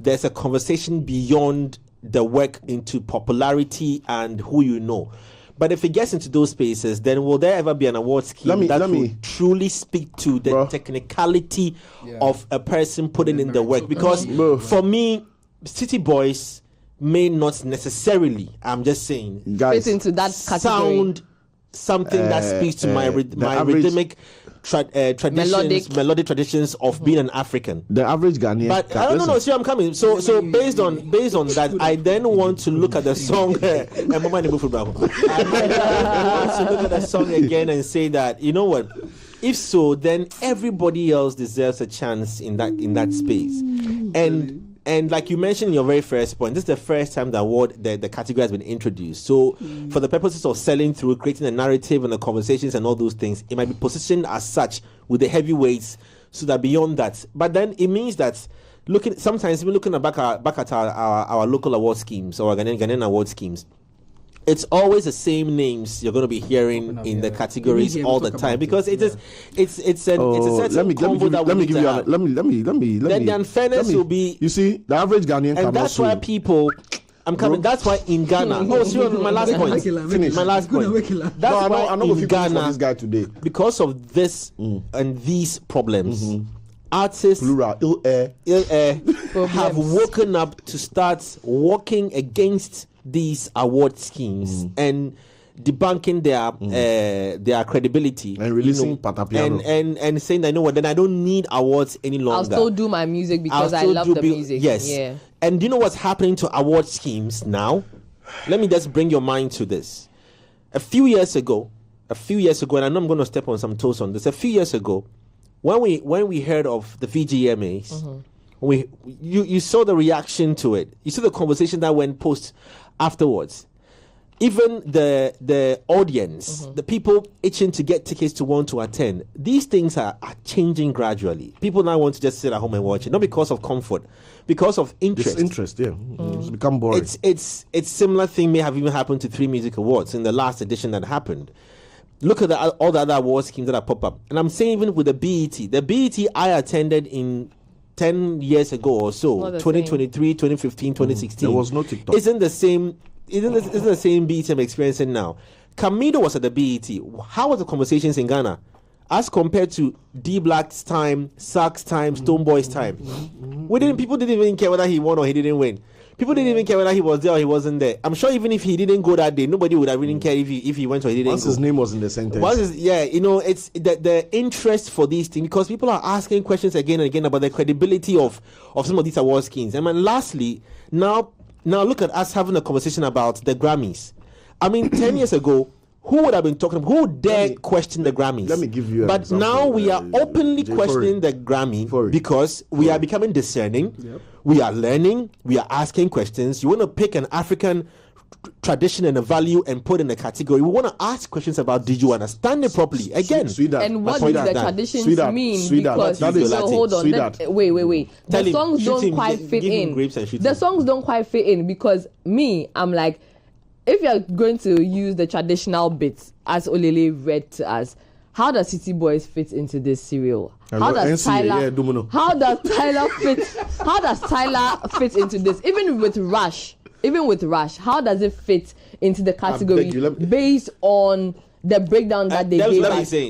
there's a conversation beyond the work into popularity and who you know. But if it gets into those spaces, then will there ever be an award scheme that will truly speak to the technicality of a person putting in the work? Because for me, City Boys may not necessarily, I'm just saying, fit into that category. Sound something that speaks to my rhythmic melodic traditions of being an African. The average Ghanaian. But I don't know. See, I'm coming. So based on that, I then want to look at the song. I then want to look at the song again and say that, you know what? If so, then everybody else deserves a chance in that space. And like you mentioned in your very first point, this is the first time the award, the category has been introduced. So for the purposes of selling through, creating a narrative and the conversations and all those things, it might be positioned as such with the heavyweights so that beyond that. But then it means that sometimes we're looking back at our local award schemes or Ghanaian award schemes. It's always the same names you're going to be hearing in the categories all the time because it's a certain combo that we need to have. Let me. Then the unfairness will be. You see, the average Ghanaian and that's why people. I'm coming. That's why in Ghana. Oh, seriously, my last point. Finish. My last point. That's why I'm not going to Ghana, for this guy today because of this and these problems. Artists ill air have woken up to start working against these award schemes and debunking their credibility and releasing Patapiano and saying that, you know what, then I don't need awards any longer. I'll still do my music because I love the music. Yes. Yeah. And do you know what's happening to award schemes now? Let me just bring your mind to this. A few years ago, and I know I'm going to step on some toes on this. A few years ago, when we heard of the VGMAs, you saw the reaction to it. You saw the conversation that went post afterwards. Even the audience, the people itching to get tickets to want to attend, these things are changing gradually. People now want to just sit at home and watch it, not because of comfort, because of interest. It's interest, yeah. It's become boring. It's similar thing may have even happened to 3 Music Awards in the last edition that happened. Look at all the other award schemes that pop up. And I'm saying even with the BET. The BET I attended in 10 years ago or so, 2023, 2015, 2016. There was no TikTok. Isn't the same BET I'm experiencing now. Camido was at the BET. How was the conversations in Ghana as compared to D Black's time, Sack's time, Stoneboy's time? People didn't even care whether he won or he didn't win. People didn't even care whether he was there or he wasn't there. I'm sure even if he didn't go that day, nobody would have really cared if he went or he didn't. Once go. His name was in the sentence. It's the interest for these things because people are asking questions again and again about the credibility of some of these award schemes. And then lastly, now look at us having a conversation about the Grammys. I mean, 10 years ago, who would have been talking? Who dare question the Grammys? Let me give you. But now we are openly questioning the Grammy because we are becoming discerning. Yep. we are learning, we are asking questions. You want to pick an African tradition and a value and put in a category. We want to ask questions about, did you understand it properly? Again, and what do the traditions mean? Because hold on, wait. The songs don't quite fit in. The songs don't quite fit in because I'm like, if you're going to use the traditional bits as Olele read to us, how does City Boys fit into this serial? How does Tyler fit into this? Even with Rush, how does it fit into the category based on the breakdown that they gave us? I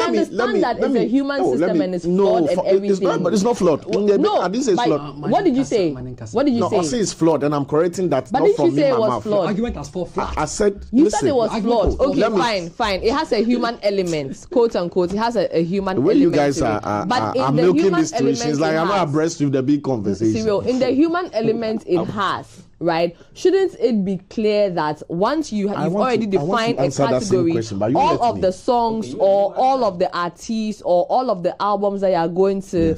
understand that it's a human system and it's flawed and everything. But it's not flawed. No, I didn't say it's flawed. What did you say? What did you say? I say it's flawed, and I'm correcting that. But did you say it was flawed? Argument as flawed. I said you said it was flawed. Okay, fine. It has a human element, quote unquote. It has a human element. The way you guys are milking these situations, like I'm not abreast with the big conversation. Cyril, in the human element, it has. Right? Shouldn't it be clear that once you've already defined a category, all of the songs or all of the artists or all of the albums that you are going to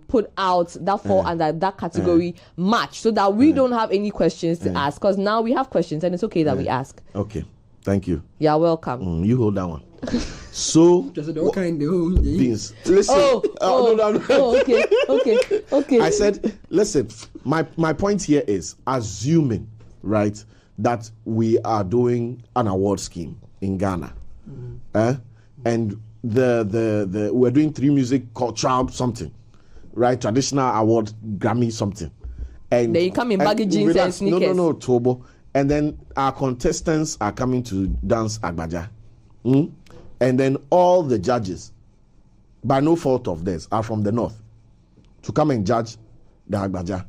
put out that fall under that category match, so that we don't have any questions to ask? Because now we have questions and it's okay that we ask. Okay, thank you. You're welcome. You hold that one. So things. Listen. Okay. I said, listen. My point here is assuming, right, that we are doing an award scheme in Ghana, and the we're doing 3 music cultural something, right? Traditional award, Grammy something, and then you come in baggy jeans and sneakers. No, Tobo, and then our contestants are coming to dance Agbaja. And then all the judges, by no fault of theirs, are from the north to come and judge the Agbaja,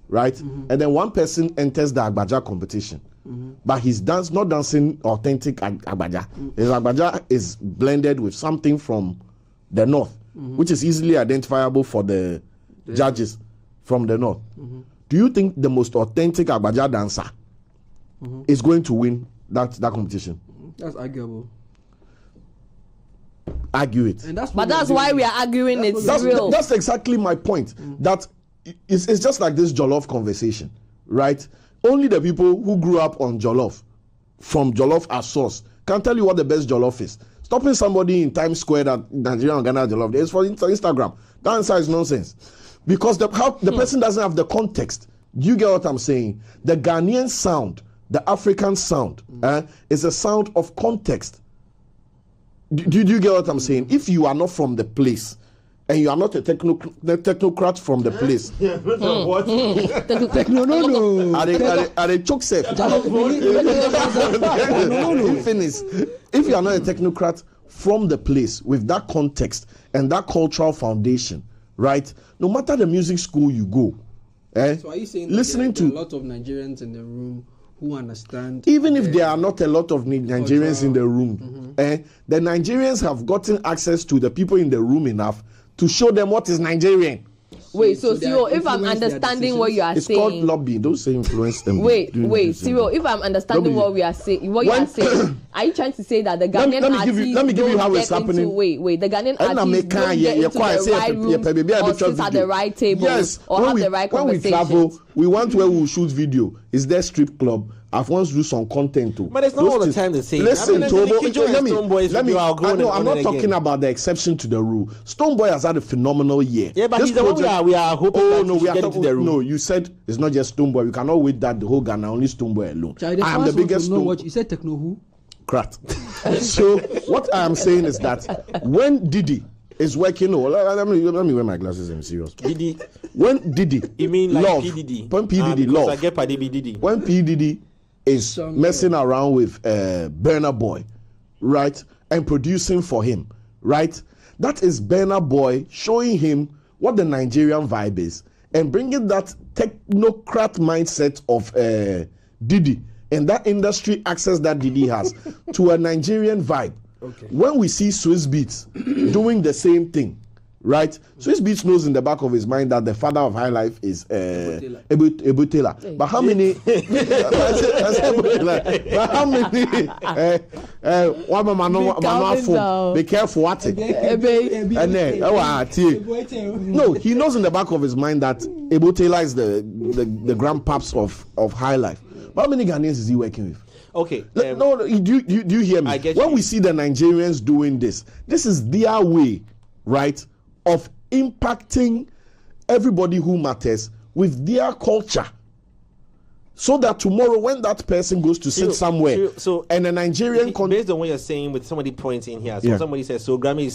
right? And then one person enters the Agbaja competition, but he's not dancing authentic Agbaja. His Agbaja is blended with something from the north, which is easily identifiable for the judges from the north. Do you think the most authentic Agbaja dancer is going to win that competition? That's arguable. Argue it. But that's why we are arguing it. That's exactly my point. That it's just like this Jollof conversation, right? Only the people who grew up on Jollof, from Jollof as source, can tell you what the best Jollof is. Stopping somebody in Times Square that Nigerian Ghana Jollof is for Instagram. That answer is nonsense. Because the person doesn't have the context. Do you get what I'm saying? The Ghanaian sound, the African sound, is a sound of context. Do you get what I'm saying? If you are not from the place and you are not a technocrat from the place, What? No. Are they choke safe? If you are not a technocrat from the place with that context and that cultural foundation, right? No matter the music school you go, so are you saying listening to a lot of Nigerians in the room who understand, even if there are not a lot of Nigerians in the room, the Nigerians have gotten access to the people in the room enough to show them what is Nigerian. Wait, so Cyril, if I'm understanding what you are saying, it's called lobbying. Don't say influence them. Wait, Cyril, if I'm understanding what you are saying, are you trying to say that the Ghanaian artists let me give you how it's happening. Wait, the Ghanaian artists don't get into the right room or sit at the right table or have the right conversations? When we travel, we want where we shoot video. Is there strip club? I've once do some content too. But it's not all the time the same. Listen, I'm not talking about the exception to the rule. Stonebwoy has had a phenomenal year. Yeah, but he's the one we are hoping we are talking the room. No, you said it's not just Stonebwoy. We cannot wait that the whole Ghana, only Stonebwoy alone. I am the biggest Stonebwoy. You said techno who? Crat. So what I am saying is that when Diddy is working, let me wear my glasses. I'm serious. Diddy. When Diddy, you mean like love, P Diddy? When P Diddy love, I get P Diddy. When P Diddy is messing around with Burna Boy, right, and producing for him, right? That is Burna Boy showing him what the Nigerian vibe is and bringing that technocrat mindset of Diddy and that industry access that Diddy has to a Nigerian vibe. Okay. When we see Swiss Beats doing the same thing, right? Swiss Beats knows in the back of his mind that the father of high life is Ebu Taylor. But how many? One man no be careful what it. No, he knows in the back of his mind that Ebo Taylor is the grandpaps of high life. How many Ghanaians is he working with? Okay. No, do you hear me? I get when you. we see the Nigerians doing this is their way, right, of impacting everybody who matters with their culture. So that tomorrow, when that person goes to sit somewhere, and a Nigerian based on what you're saying, with somebody pointing here, so somebody says, so Grammy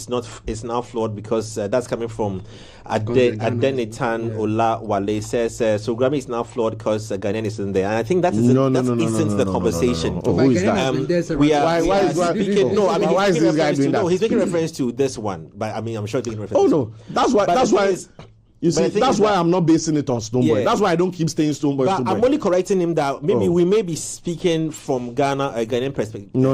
is now flawed because that's coming from Adenitan Ola Wale says, so Grammy is now flawed because Ghanaian isn't there, and I think that's essence the conversation. Who is that? Why is this guy doing that? No, he's making reference to this one, but I mean, I'm sure he's making reference. Oh no, that's why. You see, that's why I'm not basing it on Stonebwoy. Yeah. That's why I don't keep saying Stonebwoy. But I'm only correcting him that maybe we may be speaking from a Ghanaian perspective. No.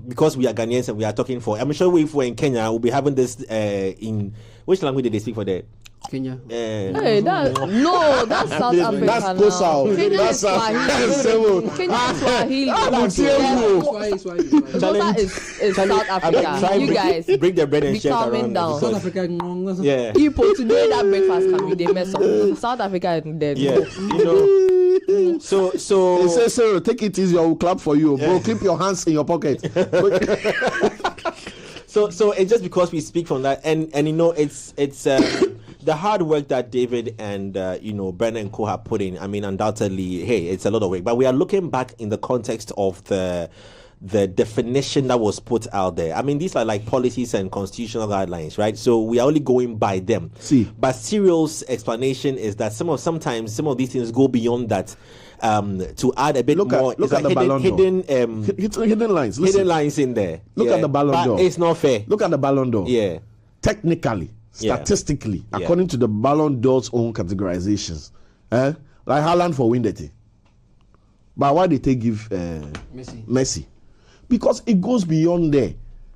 Because we are Ghanaians and we are talking for. I'm sure if we're in Kenya, we'll be having this in which language did they speak for there? Kenya. That's South Africa. That's Kosao. Kenya is Swahili. That is South Africa. You guys break their bread and be share calming around. down. South Africa. Yeah. People today that breakfast can be they mess up. South Africa is dead. Yeah. You know. So they say, sir, take it easy. I will clap for you, bro. Keep your hands in your pocket. So it's just because we speak from that, and you know, it's the hard work that David and Brennan and Co have put in. I mean, undoubtedly, hey, it's a lot of work. But we are looking back in the context of the definition that was put out there. I mean, these are like policies and constitutional guidelines, right? So we are only going by them. But Cyril's explanation is that sometimes some of these things go beyond that. To add a bit more, look at the hidden lines. Listen. Hidden lines in there. Look at the Ballon d'Or. It's not fair. Look at the Ballon d'Or. Yeah. Technically, statistically, according to the Ballon d'Or's own categorizations, like Haaland for win the thing. But why did they give Messi? Because it goes beyond there.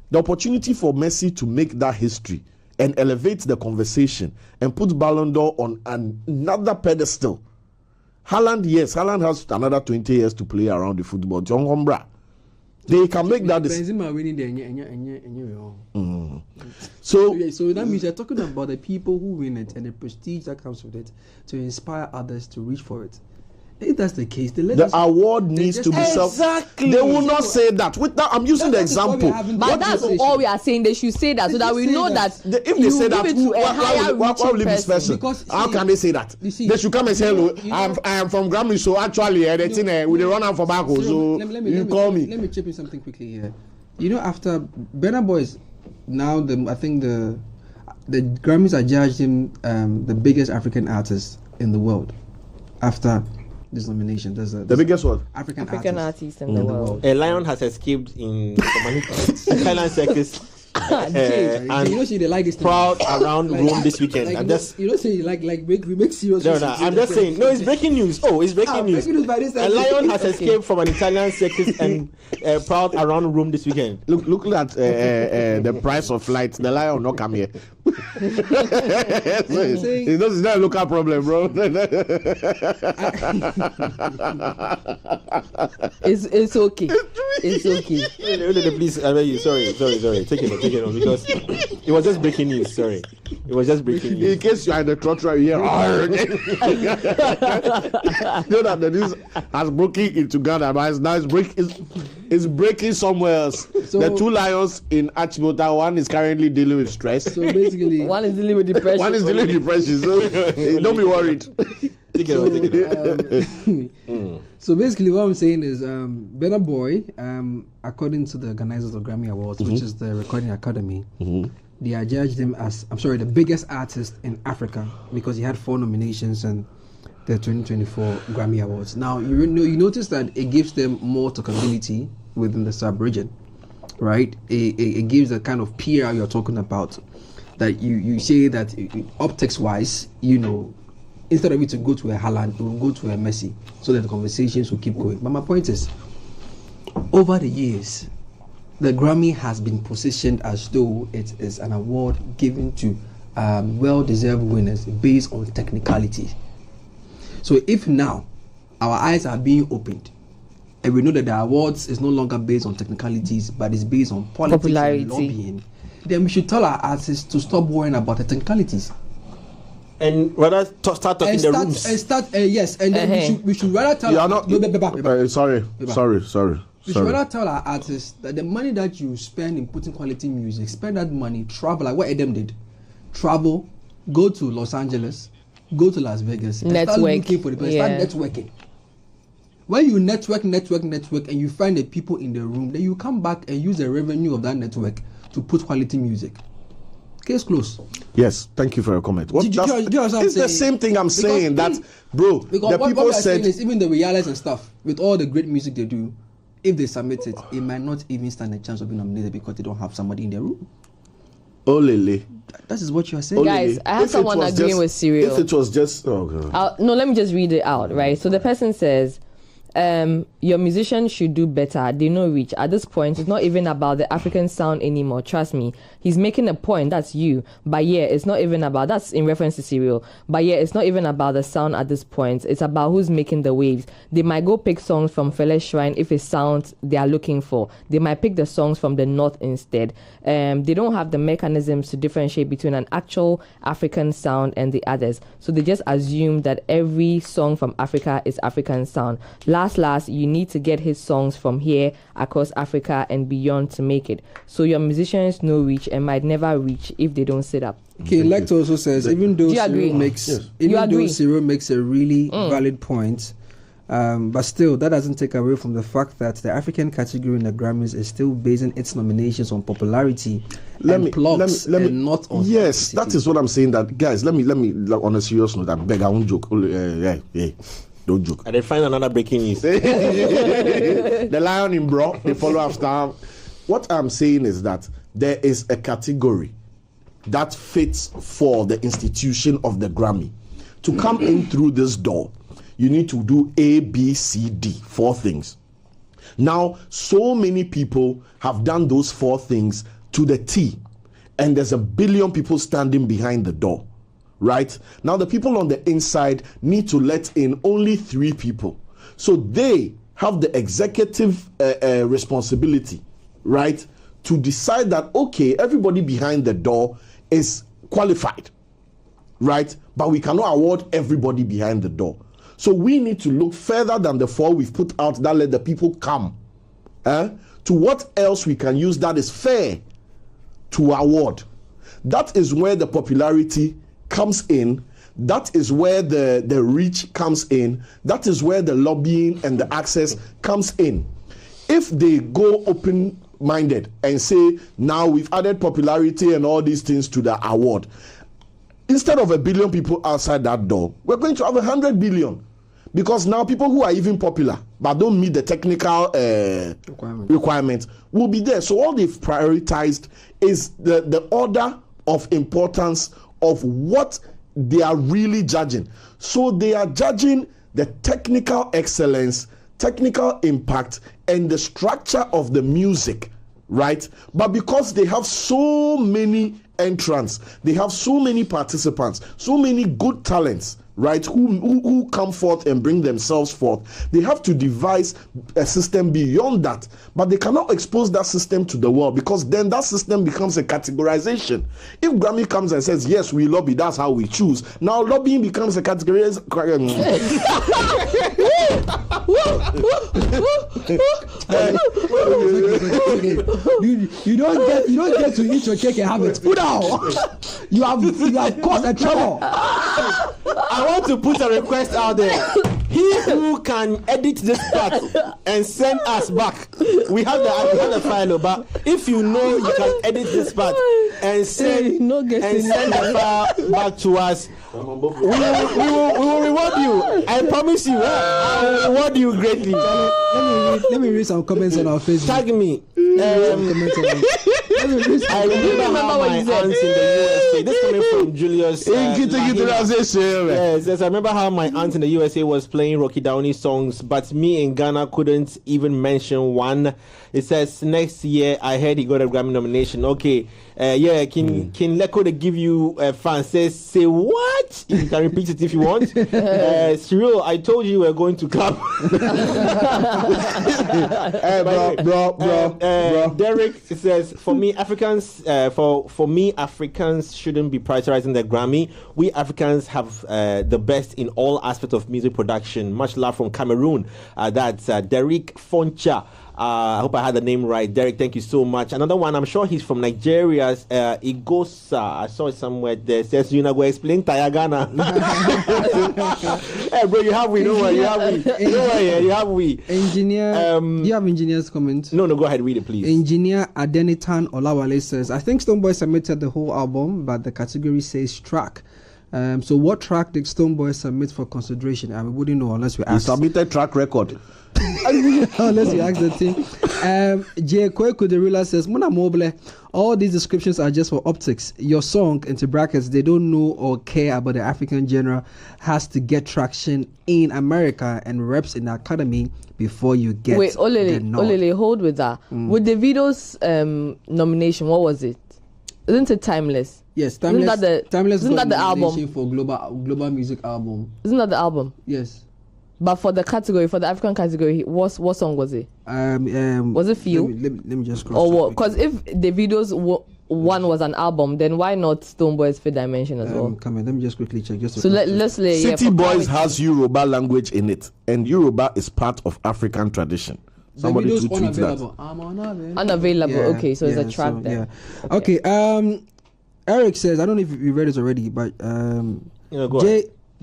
The opportunity for Messi to make that history and elevate the conversation and put Ballon d'Or on another pedestal. Haaland has another 20 years to play around the football. John Hombra. They can make that decision. Benzema winning So that means you're talking about the people who win it and the prestige that comes with it to inspire others to reach for it. If that's the case, the award needs to be self. Exactly. They will not say that. With that, I'm using the example. But that's all we are saying. They should say that so that we know that. If they say that, why will it be special? How can they say that? They should come and say, "Hello, I am from Grammys, so actually, we run out for back. So you call me." Let me chip in something quickly here. You know, after Burna Boy, now I think the Grammys are judging the biggest African artist in the world after this nomination. The biggest what? African artist in the world. A lion has escaped in Thailand circus. And you know, they like this proud around Rome this weekend. Like, I'm just you don't say we make serious. No, I'm just saying. No, it's breaking news. Oh, it's breaking news. By this time. A lion has escaped from an Italian circus and proud around Rome this weekend. Look at the price of flights. The lion will not come here. It's not a local problem, bro. It's okay. It's okay. Please, I beg you. Sorry. Take it on because it was just breaking news. Sorry, it was just breaking news. In case you are in the trotro, you hear. You know that the news has broken into Ghana, but now it's breaking somewhere else. So, the two lions in Achimota, one is currently dealing with stress. So basically, one is dealing with depression. So don't be worried. So basically, what I'm saying is, Burna Boy, according to the organizers of Grammy Awards, which is the Recording Academy, they are judged him as, the biggest artist in Africa because he had 4 nominations and the 2024 Grammy Awards. Now you notice that it gives them more talkability within the sub-region, right? It gives the kind of PR you're talking about. That you say that optics-wise, instead of it to go to a Haaland, it will go to a Messi, so that the conversations will keep going. But my point is, over the years, the Grammy has been positioned as though it is an award given to well-deserved winners based on technicality. So if now our eyes are being opened and we know that the awards is no longer based on technicalities, but it's based on politics Popularity. and lobbying, then we should tell our artists to stop worrying about the technicalities. And rather start talking And the rooms. Yes, and then we should rather tell. You are not. Sorry. We should rather tell our artists that the money that you spend in putting quality music, spend that money, travel like what Adam did. Travel, go to Los Angeles, go to Las Vegas, and start looking for the people. Start networking. When you network, and you find the people in the room, then you come back and use the revenue of that network to put quality music. Case closed. Yes, thank you for your comment. Do you understand what I'm It's the saying? same thing I'm saying. Because That, bro, Because the what people we are said. saying is even the realities and stuff, with all the great music they do, if they submit it, it might not even stand a chance of being nominated because they don't have somebody in their room. Oh, Lele. That is what you are saying. Guys, I have someone agreeing with Serial. If it was just. Oh, God. No, let me just read it out, right? So the person says, your musicians should do better. They know reach. At this point, it's not even about the African sound anymore. Trust me. He's making a point. That's you. But yeah, it's not even about, that's in reference to Serial. But yeah, it's not even about the sound at this point. It's about who's making the waves. They might go pick songs from Fela Shrine if it's sounds they are looking for. They might pick the songs from the North instead. They don't have the mechanisms to differentiate between an actual African sound and the others. So they just assume that every song from Africa is African sound. Last, you need to get his songs from here across Africa and beyond to make it. So your musicians know reach and might never reach if they don't sit up. Okay, Lecter also says, even though Cyril makes a really valid point, but still, that doesn't take away from the fact that the African category in the Grammys is still basing its nominations on popularity and not on. Yes, that is what I'm saying. That guys, let me on a serious note. I beg, I won't joke. Don't joke. And then find another breaking news. The lion in bro, they follow after. What I'm saying is that there is a category that fits for the institution of the Grammy. To come in through this door, you need to do A, B, C, D, 4 things. Now, so many people have done those 4 things to the T, and there's a billion people standing behind the door. Right? Now, the people on the inside need to let in only 3 people. So they have the executive responsibility, right, to decide that, okay, everybody behind the door is qualified, right? But we cannot award everybody behind the door. So we need to look further than the 4 we've put out that let the people come to what else we can use that is fair to award. That is where the popularity comes in. That is where the reach comes in. That is where the lobbying and the access comes in. If they go open-minded and say, now we've added popularity and all these things to the award, instead of 1 billion people outside that door, we're going to have 100 billion. Because now people who are even popular but don't meet the technical requirements will be there. So all they've prioritized is the order of importance of what they are really judging. So they are judging the technical excellence, technical impact, and the structure of the music, right? But because they have so many entrants, they have so many participants, so many good talents, right, who come forth and bring themselves forth, they have to devise a system beyond that. But they cannot expose that system to the world, because then that system becomes a categorization. If Grammy comes and says, yes, we lobby, that's how we choose, now lobbying becomes a categorization. You don't get to eat your cake and have it. Put out. You have caused a trouble. I want to put a request out there. He who can edit this part and send us back. We have the file, but if you know you can edit this part and send the file back to us, we will reward you. I promise you. I will reward you greatly. Let me read some comments on our Facebook. Tag me. I remember how my aunts in the USA. This coming from Julius. Yes, I remember how my aunt in the USA was playing Rocky Downey songs, but me in Ghana couldn't even mention one. It says next year I heard he got a Grammy nomination. Okay, King Leko to give you fans say what? You can repeat it if you want. Cyril, I told you we're going to clap. Bro. Derek says for me Africans Africans shouldn't be prioritizing the Grammy. We Africans have the best in all aspects of music production. Much love from Cameroon. That's Derek Foncha. I hope I had the name right. Derek, thank you so much. Another one, I'm sure he's from Nigeria. Igosa. I saw it somewhere there. Says, you know, go explain Tayagana. Hey, bro, you have we. Don't worry. You have we. Engineer, do you have engineer's comment? No, go ahead. Read it, please. Engineer Adenitan Olawale says, I think Stonebwoy submitted the whole album, but the category says track. So what track did Stonebwoy submit for consideration? I wouldn't know unless we ask. He submitted track record. Unless you ask the team. J. Kweku the Ruler says, Muna Mobile, all these descriptions are just for optics. Your song, into brackets, they don't know or care about the African genre, has to get traction in America and reps in the academy before you get Olele, hold with that. With the video's nomination, what was it? Isn't it Timeless? Yes, Timeless. Isn't that the album for global music album? Isn't that the album? Yes. But for the category, for the African category, what song was it? Was it Feel? Let me just cross. Or what? Because if the videos one was an album, then why not Stonebwoy's Fifth Dimension as well? Come on, let me just quickly check. So let's lay. City Boys has Yoruba language in it, and Yoruba is part of African tradition. Somebody to tweet that. Unavailable. Yeah, okay, so it's a track there. Yeah. Okay. Eric says, I don't know if you read it already, but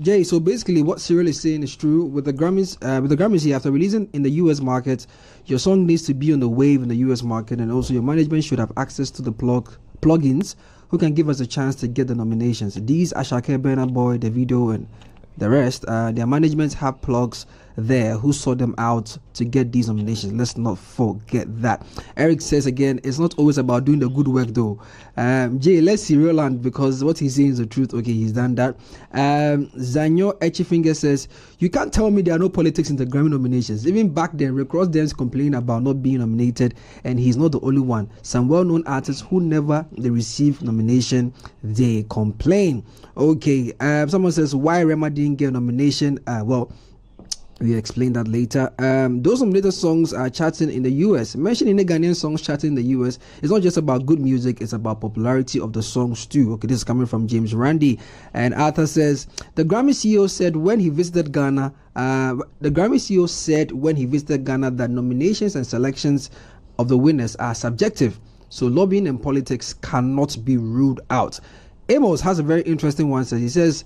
Jay, so basically what Cyril is saying is true. With the Grammys here, after releasing in the US market, your song needs to be on the wave in the US market, and also your management should have access to the plugins who can give us a chance to get the nominations. These Ashake, Burna Boy, Davido, and the rest, their managements have plugs there who sort them out to get these nominations. Let's not forget that. Eric says again, it's not always about doing the good work though. Jay, let's see Roland, because what he's saying is the truth. Okay, he's done that. Zanyo Echifinger says, you can't tell me there are no politics in the Grammy nominations. Even back then, Rick Ross Dance complained about not being nominated, and he's not the only one. Some well-known artists who never they receive nomination, they complain. Okay, someone says, why Rema didn't get a nomination? Well, we'll explain that later. Those nominated songs are charting in the US. Mentioning the Ghanaian songs charting in the US, it's not just about good music, it's about popularity of the songs too. Okay, this is coming from James Randy. And Arthur says, the Grammy CEO said when he visited Ghana, that nominations and selections of the winners are subjective. So lobbying and politics cannot be ruled out. Amos has a very interesting one. So he says,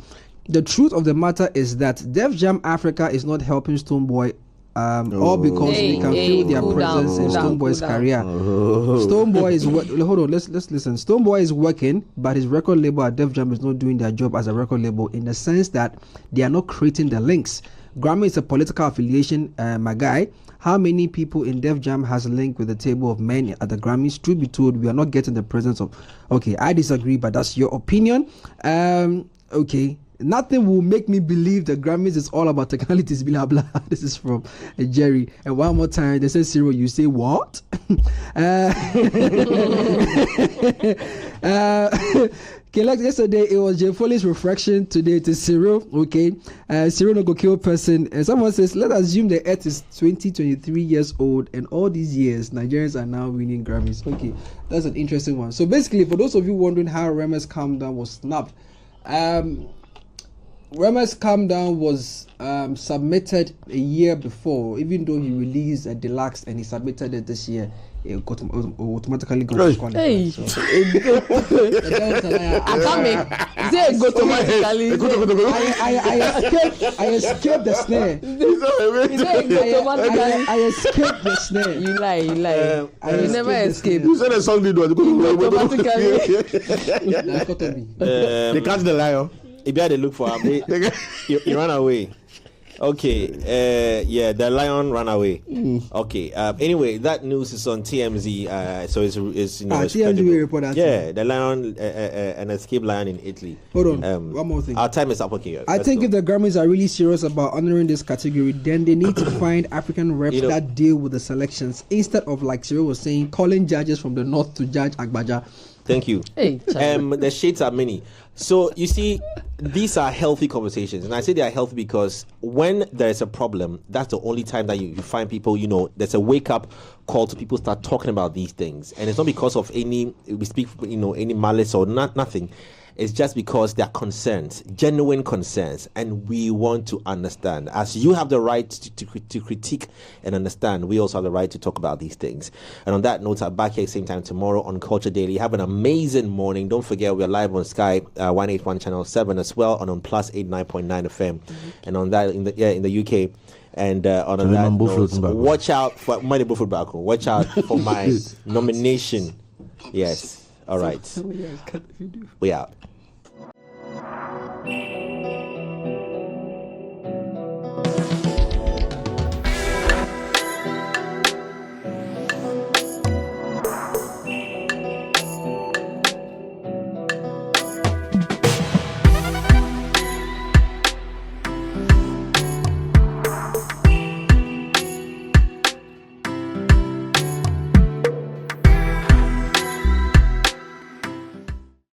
the truth of the matter is that Def Jam Africa is not helping Stonebwoy, all because we can feel their presence in Stonebwoy's career. Stonebwoy is hold on, let's listen. Stonebwoy is working, but his record label at Def Jam is not doing their job as a record label, in the sense that they are not creating the links. Grammy is a political affiliation, my guy. How many people in Def Jam has a link with the table of men at the Grammys? Truth be told, we are not getting the presence of. Okay, I disagree, but that's your opinion. Okay. Nothing will make me believe the Grammys is all about technicalities, blah blah. This is from Jerry. And one more time, they say Cyril, you say what? Okay, like yesterday, it was Jay Foley's refraction. Today it is Cyril. Okay, Cyril no go kill person. And someone says, let's assume the Earth is 23 years old, and all these years Nigerians are now winning Grammys. Okay, that's an interesting one. So basically, for those of you wondering how Rema's Calm Down was snapped, Rema's Calm Down was submitted a year before, even though he released a deluxe and he submitted it this year. It automatically got disqualified. Hey, so. I can't make say go automatically. I escaped the snare. I escaped the snare. You lie. You never escape. You said a song did what? They catch the lion. If you had to look for him, you run away. Okay. Yeah, the lion ran away. Okay. Anyway, that news is on TMZ. So it's it's TMZ credible. report that. Yeah, the lion, an escaped lion in Italy. Hold on. One more thing. Our time is up. Okay. I let's think go. if the Grammys are really serious about honoring this category, then they need to find African reps that deal with the selections instead of, like Cyril was saying, calling judges from the north to judge Agbaja. Thank you. Hey, The shades are many. So you see, these are healthy conversations, and I say they are healthy because when there is a problem, that's the only time that you find people. There's a wake up call to people start talking about these things, and it's not because of any any malice or nothing. It's just because there are concerns, genuine concerns, and we want to understand. As you have the right to critique and understand, we also have the right to talk about these things. And on that note, I'm back here same time tomorrow on Culture Daily. Have an amazing morning. Don't forget, we're live on Sky 181 Channel 7 as well, and on Plus 89.9 FM. And on that, in the UK. And on that note, watch out for money back. Watch out for my nomination. Yes. All right. We out.